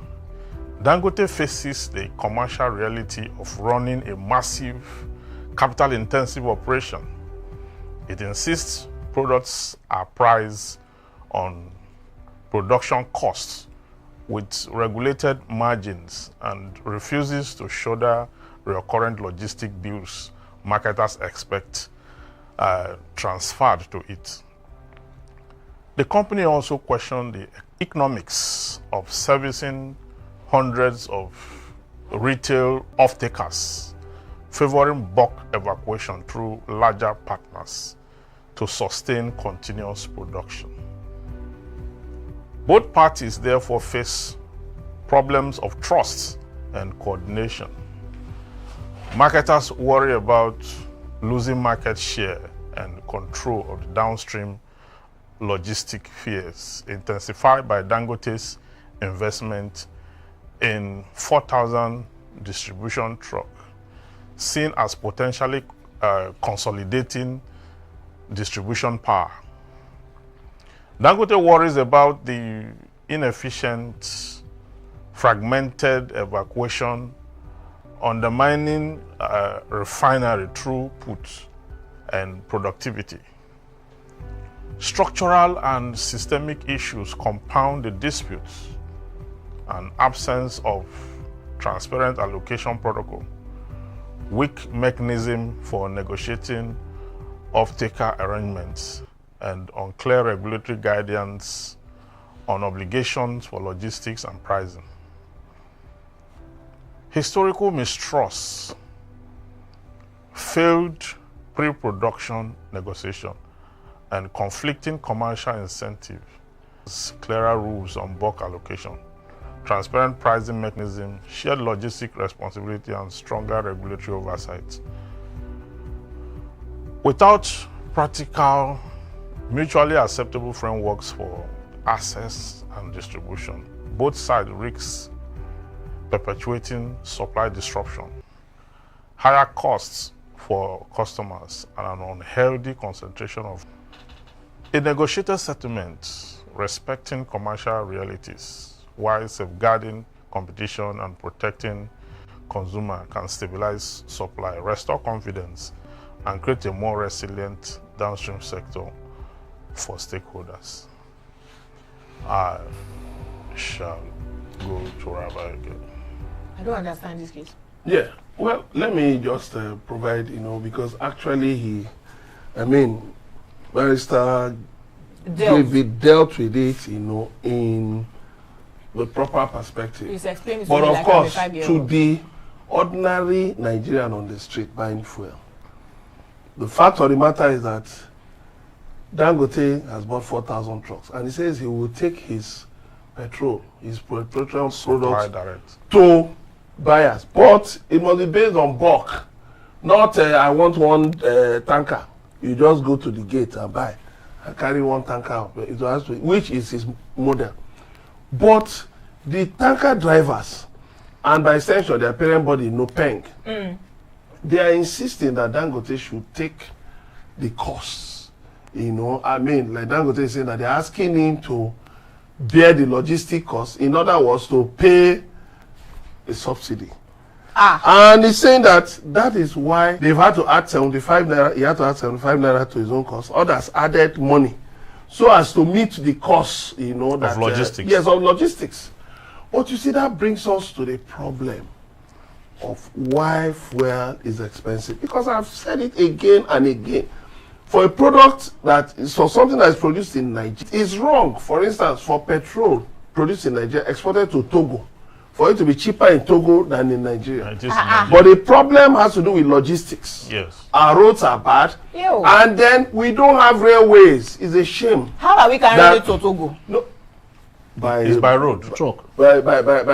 Dangote faces the commercial reality of running a massive, capital-intensive operation. It insists products are priced on production costs with regulated margins and refuses to shoulder recurrent logistic bills marketers expect transferred to it. The company also questioned the economics of servicing hundreds of retail off-takers, favoring bulk evacuation through larger partners to sustain continuous production. Both parties therefore face problems of trust and coordination. Marketers worry about losing market share and control of the downstream logistic fears, intensified by Dangote's investment in 4,000 distribution trucks, seen as potentially consolidating distribution power. Dangote worries about the inefficient, fragmented evacuation, undermining refinery throughput and productivity. Structural and systemic issues compound the disputes, and absence of transparent allocation protocol, weak mechanism for negotiating off-taker arrangements, and unclear regulatory guidance on obligations for logistics and pricing. Historical mistrust, failed pre-production negotiation, and conflicting commercial incentives, clearer rules on bulk allocation, transparent pricing mechanism, shared logistic responsibility, and stronger regulatory oversight. Without practical, mutually acceptable frameworks for access and distribution, both sides risk perpetuating supply disruption, higher costs for customers, and an unhealthy concentration of a negotiated settlement respecting commercial realities while safeguarding competition and protecting consumer can stabilize supply, restore confidence, and create a more resilient downstream sector for stakeholders. I shall go to Rabbi again. I don't understand this case. Yeah, well, let me just provide, because actually Barrister David dealt with it, in the proper perspective. Please explain it to but me of like course, I'm a 5-year-old. to the ordinary Nigerian on the street buying fuel, the fact of the matter is that Dangote has bought 4,000 trucks, and he says he will take his petrol, his petroleum products to buyers, but it must be based on bulk, not I want one tanker. You just go to the gate and buy and carry one tanker out. It has to, which is his model. But the tanker drivers, and by extension their parent body, Nopeng, they are insisting that Dangote should take the costs. Like Dangote is saying that they're asking him to bear the logistic costs, in other words, to pay a subsidy. And he's saying that is why they've had to add 75 naira, he had to add 75 naira to his own cost. Others added money so as to meet the costs, that, of logistics. Yes, of logistics. But you see, that brings us to the problem of why fuel is expensive. Because I've said it again and again. For a product that is for something that is produced in Nigeria, it's wrong. For instance, for petrol produced in Nigeria, exported to Togo, for it to be cheaper in Togo than in Nigeria. But the problem has to do with logistics. Yes. Our roads are bad. Ew. And then we don't have railways. It's a shame. How are we carrying it to Togo? No. It's by road. Truck. By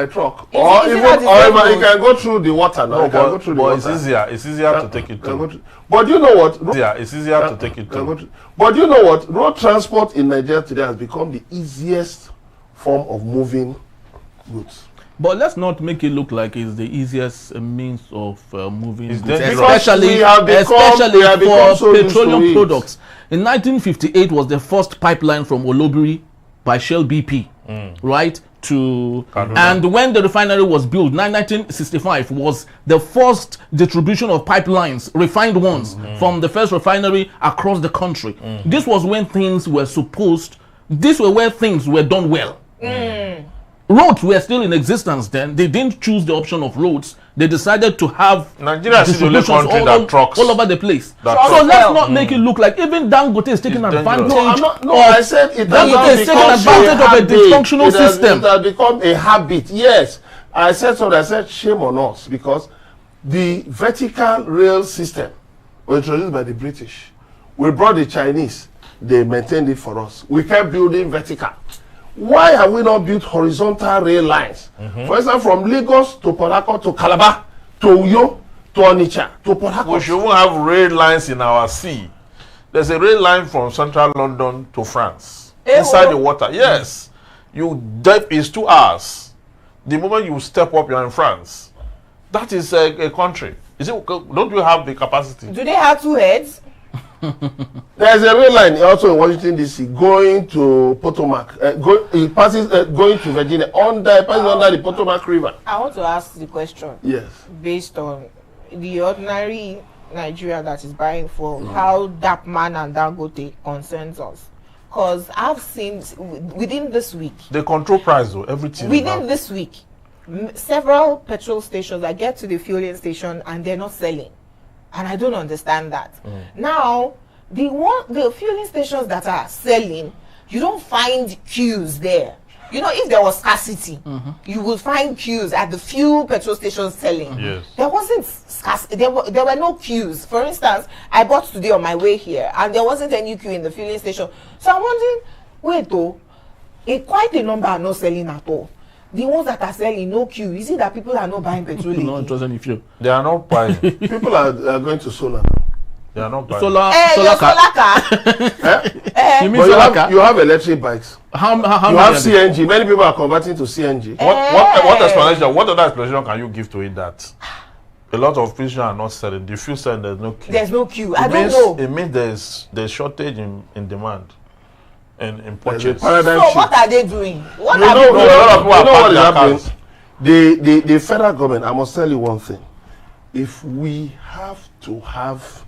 truck. Is Or it even not the same you road? can go through the water now. You can go through the But it's water. easier to take it to. But you know what? It's easier to take it to. But you know what? Road transport in Nigeria today has become the easiest form of moving goods. But let's not make it look like it's the easiest means of moving It's goods, dangerous. especially We have become for so used to petroleum it. products. In 1958 was the first pipeline from Olobiri by Shell BP, right, to Kaduna. and when the refinery was built, 1965 was the first distribution of pipelines, refined ones, from the first refinery across the country. This was when things were these were where things were done well. Roads were still in existence then. They didn't choose the option of roads. They decided to have Nigeria is the only distributions country that trucks. all over the place. That So trucks. let's not make it look like even Dangote is taking It's advantage. dangerous. I said it Dangote has is become taking advantage of a dysfunctional system. It has become a habit. Yes, I said so. I said shame on us, because the vertical rail system was introduced by the British. We brought the Chinese. They maintained it for us. We kept building vertical. Why have we not built horizontal rail lines? For instance, from Lagos to Port Harcourt to Calabar to Uyo to Onitsha to Port Harcourt. We should even have rail lines in our sea There's a rail line from central London to France. Inside the water. Yes. You dive is 2 hours. The moment you step up, you're in France. That is a country. Don't you have the capacity? Do they have 2 heads? There's a rail line also in Washington DC going to Potomac. It passes going to Virginia under the Potomac River. I want to ask the question. Yes. Based on the ordinary Nigeria that is buying for how Dappman and Dangote concerns us. Because I've seen within this week. They control price though, everything. Within this week, several petrol stations, I get to the fueling station and they're not selling. And I don't understand that. Now, the fueling stations that are selling, you don't find queues there. You know, if there was scarcity, you would find queues at the few petrol stations selling. Yes. There wasn't scarcity. There were no queues. For instance, I bought today on my way here, and there wasn't any queue in the fueling station. So I'm wondering, wait though, quite a number are not selling at all. The ones that are selling, no queue. Is it that people are not buying petrol? No interest in fuel. They are not buying. People are going to solar now. They are not buying. Solar car. You mean But solar car? you have electric bikes. How You many have are they? CNG. Many people are converting to CNG. What explanation? What other explanation can you give to it that a lot of people are not selling? The few selling, there's no queue. There's no queue. I don't know. It means there's shortage in demand and in There's a purchase. paradigm So shift. what are they doing? What You are know, they you doing? a lot of people are what is parking their happening? The federal government, I must tell you one thing. If we have to have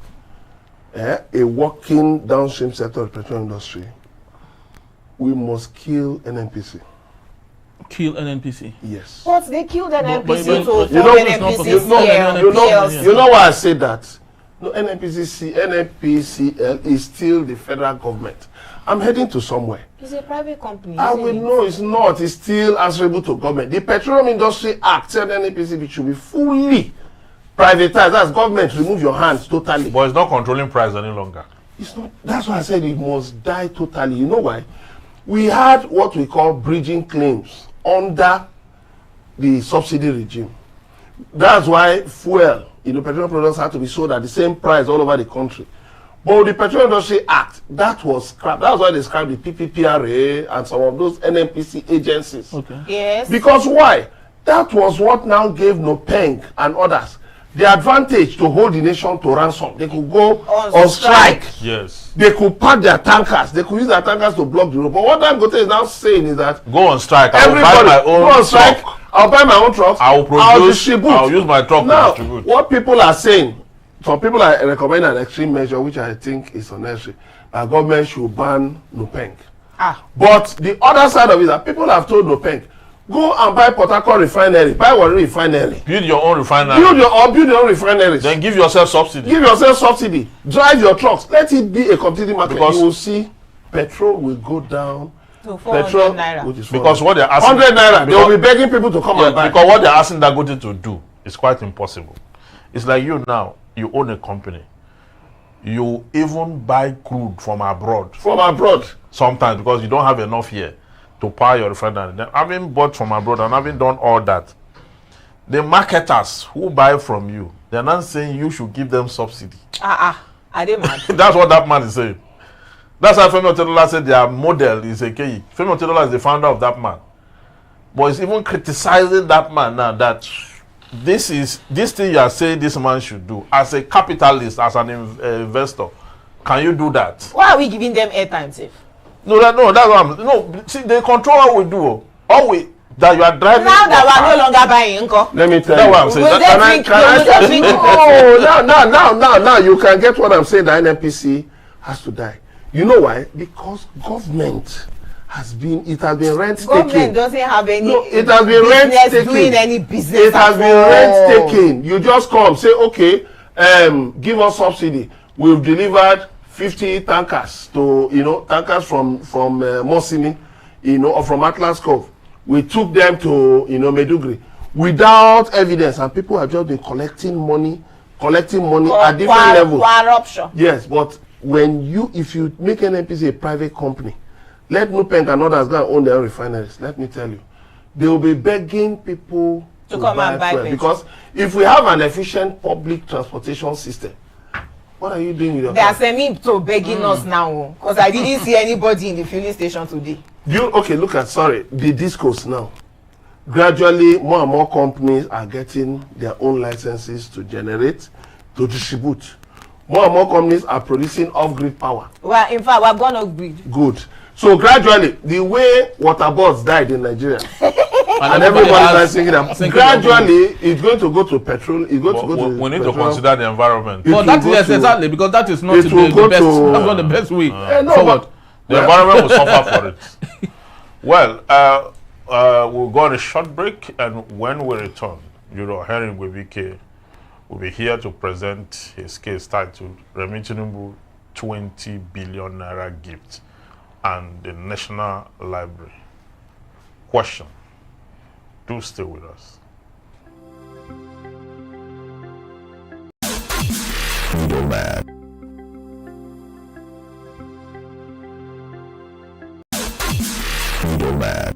a working downstream sector of the petroleum industry, we must kill NNPC. Kill NNPC. Yes. But they killed an But- NPC but- to you form know- NNPC you know- PLC. You know why I say that? No, NNPCL is still the federal government. I'm heading to somewhere. It's a private company. I isn't will it? know it's not. It's still answerable to government. The Petroleum Industry Act said NNPC should be fully privatized. That's government. Remove your hands totally. But it's not controlling price any longer. It's not. That's why I said it must die totally. You know why? We had what we call bridging claims under the subsidy regime. That's why fuel, petroleum products had to be sold at the same price all over the country. But the Petroleum Industry Act, that was scrapped. That's why they scrapped the PPPRA and some of those NNPC agencies. Okay. Yes. Because why? That was what now gave NOPENG and others the advantage to hold the nation to ransom. They could go on strike. Yes. They could pack their tankers. They could use their tankers to block the road. But what Dangote is now saying is that Go on strike. I will buy everybody my go own on strike. truck. I'll buy my own trucks. I will produce. I'll distribute. I'll use my truck Now, to distribute. what people are saying, some people are recommending an extreme measure, which I think is unnecessary. That government should ban NOPENG. But the other side of it is that people have told NOPENG, go and buy Port Harcourt refinery, buy Warri refinery. Build your own refinery. Build your own refineries. Then give yourself subsidy. Give yourself subsidy. Drive your trucks. Let it be a competitive market. Because you will see petrol will go down. To 400 Petrol, naira. which is Because what they're asking. 100 naira. They because- will be begging people to come and buy. Because what they're asking Dangote to do is quite impossible. It's like you now, you own a company. You even buy crude from abroad From abroad. sometimes because you don't have enough here to power your refinery. Then having bought from abroad and having done all that, the marketers who buy from you, they're not saying you should give them subsidy. Are they mad? That's what that man is saying. That's why Femi Otedola said their model is a K. Femi Otedola is the founder of that man. But he's even criticizing that man now that this thing you are saying this man should do as a capitalist, as an investor. Can you do that? Why are we giving them airtime, safe? No, that's what I'm. No, see, they control what we do. That you are driving. Now that we are no longer buying, uncle. Let me tell That's you. what I'm saying. Will they drink? Oh, now you can get what I'm saying. The NNPC has to die. You know why? Because government has been rent taking. Government doesn't have any. No, it has been rent business taking. doing any business. It has at been all. rent taking. You just come say, okay, give us subsidy. We've delivered 50 tankers to tankers from Mosini, or from Atlas Cove. We took them to Medugri without evidence, and people have just been collecting money at different levels. Corruption. Yes, but if you make NNPC a private company, let NUPENG and others go and own their own refineries. Let me tell you, they will be begging people to come and buy fuel. petrol. Because if we have an efficient public transportation system, What are you doing with your They car? are sending to begging us now, because I didn't see anybody in the filling station today. Okay, look at, sorry, the discos now. Gradually, more and more companies are getting their own licenses to generate, to distribute. More and more companies are producing off-grid power. Well, in fact, we're going off-grid. Good. So gradually, the way water boards died in Nigeria, and everybody's thinking that gradually it's going to go to petrol. It's going to go to we need petrol. to consider the environment. But that is exactly because that is not the best. That's not the best way forward. The environment will suffer for it. Well, we'll go on a short break, and when we return, Juror Henry Igwebuike will be here to present his case titled Remi Tinubu 20 billion naira gift and the National Library. Question. Do stay with us. Middleman. Middleman.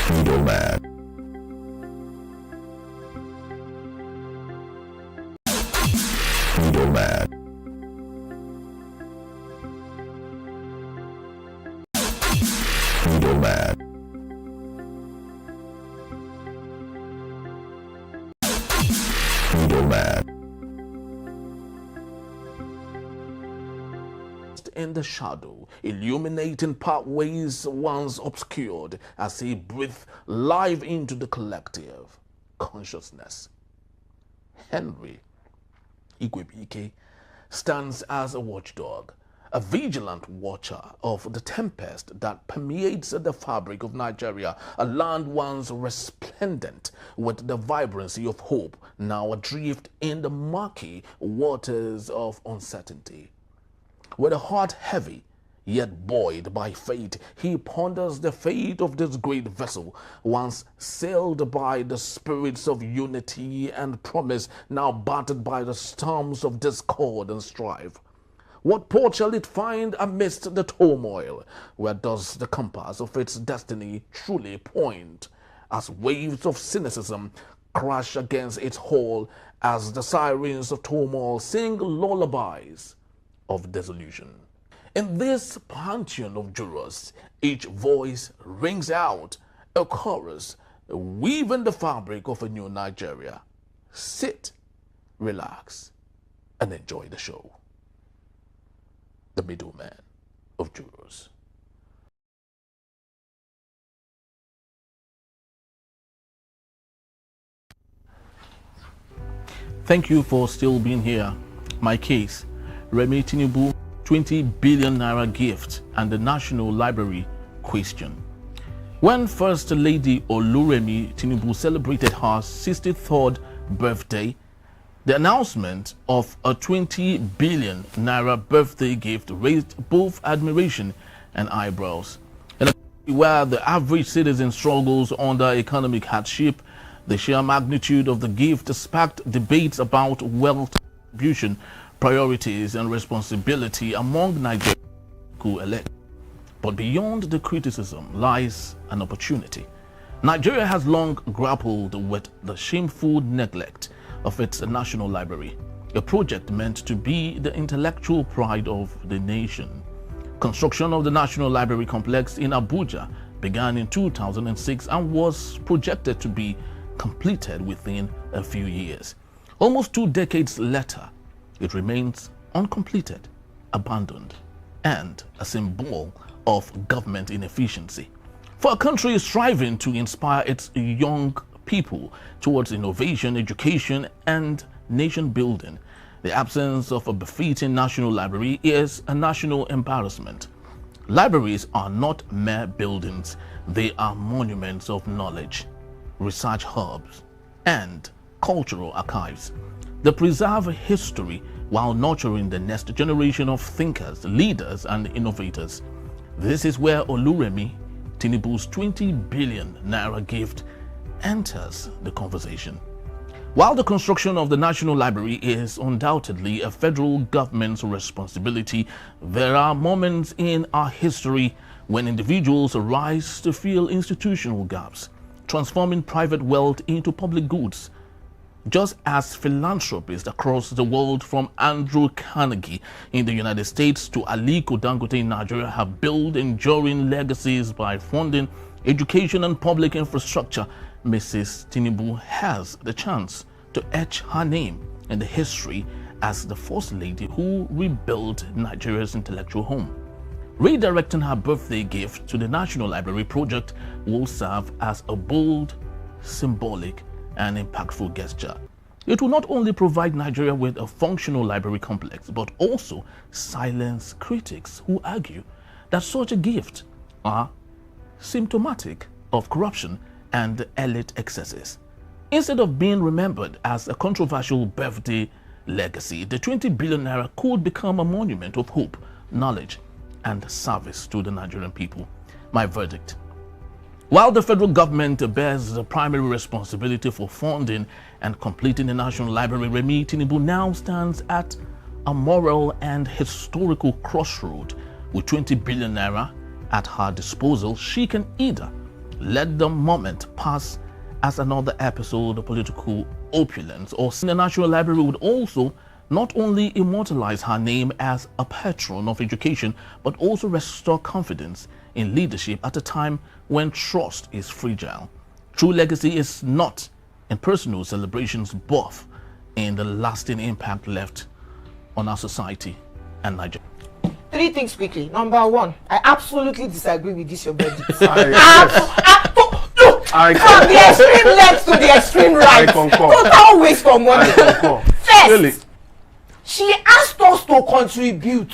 Middleman. Middleman. Middleman. Middleman. In the shadow, illuminating pathways once obscured as he breathed life into the collective consciousness. Henry Igwebuike stands as a watchdog, a vigilant watcher of the tempest that permeates the fabric of Nigeria, a land once resplendent with the vibrancy of hope, now adrift in the murky waters of uncertainty. With a heart heavy, yet buoyed by fate, he ponders the fate of this great vessel, once sailed by the spirits of unity and promise, now battered by the storms of discord and strife. What port shall it find amidst the turmoil? Where does the compass of its destiny truly point? As waves of cynicism crash against its hull, as the sirens of turmoil sing lullabies of dissolution. In this pantheon of jurors, each voice rings out a chorus, weaving the fabric of a new Nigeria. Sit, relax, and enjoy the show. The Middlemen of Jurors. Thank you for still being here. My case, Remi Tinubu 20 billion naira gift and the National Library question. When First Lady Remi Tinubu celebrated her 63rd birthday, the announcement of a 20 billion naira birthday gift raised both admiration and eyebrows. In a country where the average citizen struggles under economic hardship, the sheer magnitude of the gift sparked debates about wealth distribution, priorities, and responsibility among Nigerian elect. But beyond the criticism lies an opportunity. Nigeria has long grappled with the shameful neglect of its National Library, a project meant to be the intellectual pride of the nation. Construction of the National Library complex in Abuja began in 2006 and was projected to be completed within a few years. Almost 2 decades later, it remains uncompleted, abandoned, and a symbol of government inefficiency. For a country striving to inspire its young people towards innovation, education, and nation building, the absence of a befitting National Library is a national embarrassment. Libraries are not mere buildings, they are monuments of knowledge, research hubs, and cultural archives. They preserve history while nurturing the next generation of thinkers, leaders, and innovators. This is where Remi Tinubu's 20 billion naira gift enters the conversation. While the construction of the National Library is undoubtedly a federal government's responsibility, there are moments in our history when individuals arise to fill institutional gaps. transforming private wealth into public goods. Just as philanthropists across the world, from Andrew Carnegie in the United States to Aliko Dangote in Nigeria, have built enduring legacies by funding education and public infrastructure, Mrs. Tinubu has the chance to etch her name in the history as the first lady who rebuilt Nigeria's intellectual home. Redirecting her birthday gift to the National Library project will serve as a bold, symbolic, and impactful gesture. It will not only provide Nigeria with a functional library complex, but also silence critics who argue that such a gift are symptomatic of corruption and elite excesses. Instead of being remembered as a controversial birthday legacy, the 20 billion naira could become a monument of hope, knowledge, and service to the Nigerian people. My verdict: while the federal government bears the primary responsibility for funding and completing the National Library, Remi Tinubu now stands at a moral and historical crossroad. With 20 billion naira at her disposal, she can either let the moment pass as another episode of political opulence, or the National Library would also not only immortalize her name as a patron of education, but also restore confidence in leadership at a time when trust is fragile. True legacy is not in personal celebrations, but in the lasting impact left on our society and Nigeria. 3 things quickly. Number 1, I absolutely disagree with this your verdict. From the extreme left to the extreme right. I concur. Total waste of money. I concur. First, Really? she asked us to contribute.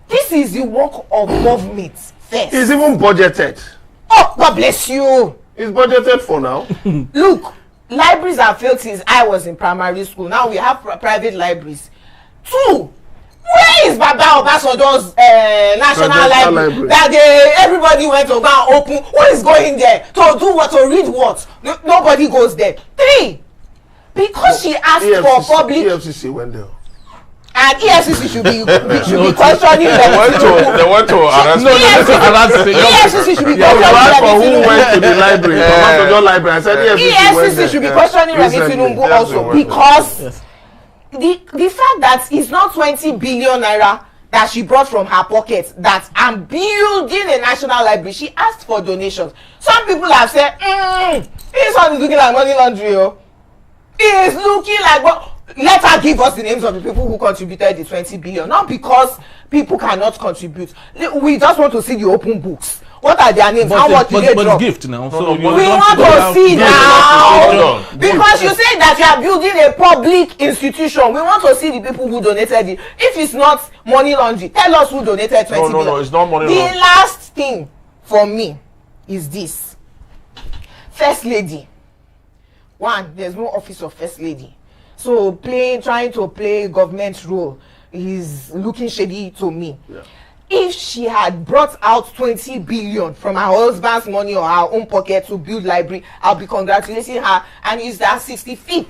This is the work of government. First. It's even budgeted. Oh, God bless you. It's budgeted for now. Look, libraries have failed since I was in primary school. Now we have private libraries. 2, where is Baba Obasanjo's national library? That everybody went to go and open. Who is going there to do what, to read what? Nobody goes there. 3, because she asked for public. EFCC went there. And EFCC should be questioning them. They went to arrest EFCC should be questioning who went to the library. I said EFCC should be questioning Remi Tinubu also, because the fact that it's not 20 billion naira that she brought from her pocket that I'm building a national library. She asked for donations. Some people have said, this one is looking like money laundry. It is looking like, let her give us the names of the people who contributed the 20 billion. Not because people cannot contribute. We just want to see the open books. What are their names? How much did they drop? Gift now. No, we want to see now. Because you say that you are building a public institution. We want to see the people who donated it. If it's not money laundry, tell us who donated 20 billion. No, it's not money laundry. The last thing for me is this. First lady. 1, there's no office of first lady. So trying to play government role is looking shady to me. Yeah. If she had brought out 20 billion from her husband's money or her own pocket to build library, I'll be congratulating her, and it's that 65th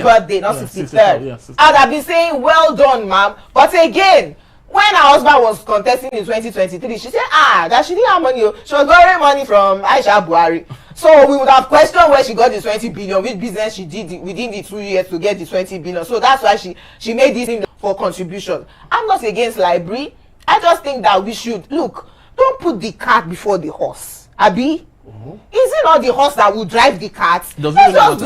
birthday, not 63rd. Yeah, I'd have been saying, well done, ma'am. But again, when her husband was contesting in 2023, she said, that she didn't have money. She was borrowing money from Aisha Buhari. So we would have questioned where she got the 20 billion, which business she did within the 2 years to get the 20 billion. So that's why she made this for contribution. I'm not against library. I just think that we should, look, don't put the cart before the horse. Abi? Is it not the horse that will drive the cart? Let's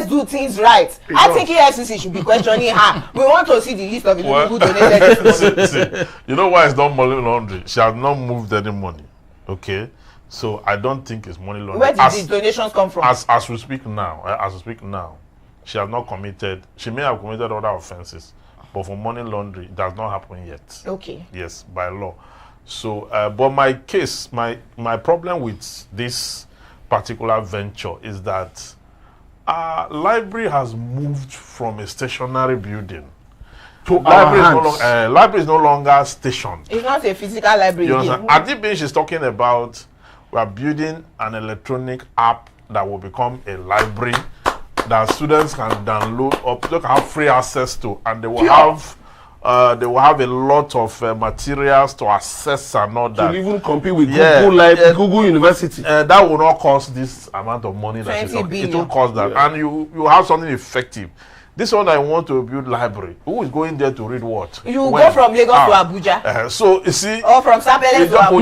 do things right. I think EFCC should be questioning her. We want to see the list of the people who donated this money. You know why it's not money laundry? She has not moved any money. Okay? So I don't think it's money laundering. Where did the donations come from? As we speak now, she has not committed. She may have committed other offenses, but for money laundering, it does not happen yet. Okay. Yes, by law. So, but my case, my problem with this particular venture is that library has moved from a stationary building to library is no longer stationed. It's not a physical library. You understand? At the beginning, she's talking about we are building an electronic app that will become a library that students can download or they can have free access to, and they will have They will have a lot of materials to assess and all that. To even compete with Google, like Google University. That will not cost this amount of money. That it will cost that. And you have something effective. This one I want to build library. Who is going there to read what? You go from Lagos to Abuja. So you see, or from Sapele to Abuja.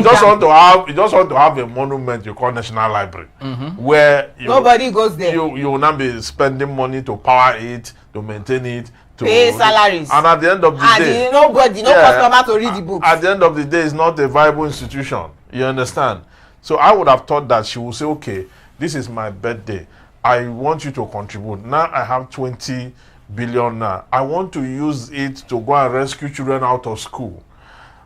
You just want to have a monument you call National Library, where nobody goes there. You will not be spending money to power it, to maintain it, to pay salaries. And at the end of the day, no customer to read the books. At the end of the day, it's not a viable institution. You understand? So I would have thought that she would say, okay, this is my birthday. I want you to contribute. Now I have 20 billion now. I want to use it to go and rescue children out of school.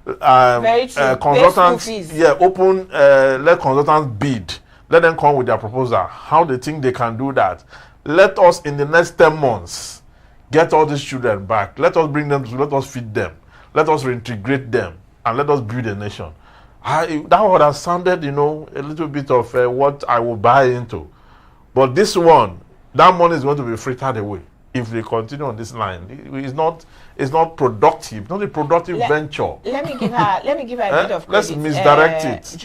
Very true. Consultants, let consultants bid. Let them come with their proposal. How they think they can do that. Let us, in the next 10 months, get all these children back. Let us bring them to, let us feed them. Let us reintegrate them. And let us build a nation. That would have sounded, a little bit of what I will buy into. But this one, that money is going to be frittered away if they continue on this line. It's not productive, not a productive venture. Let me give her a bit of credit. Let's misdirect it.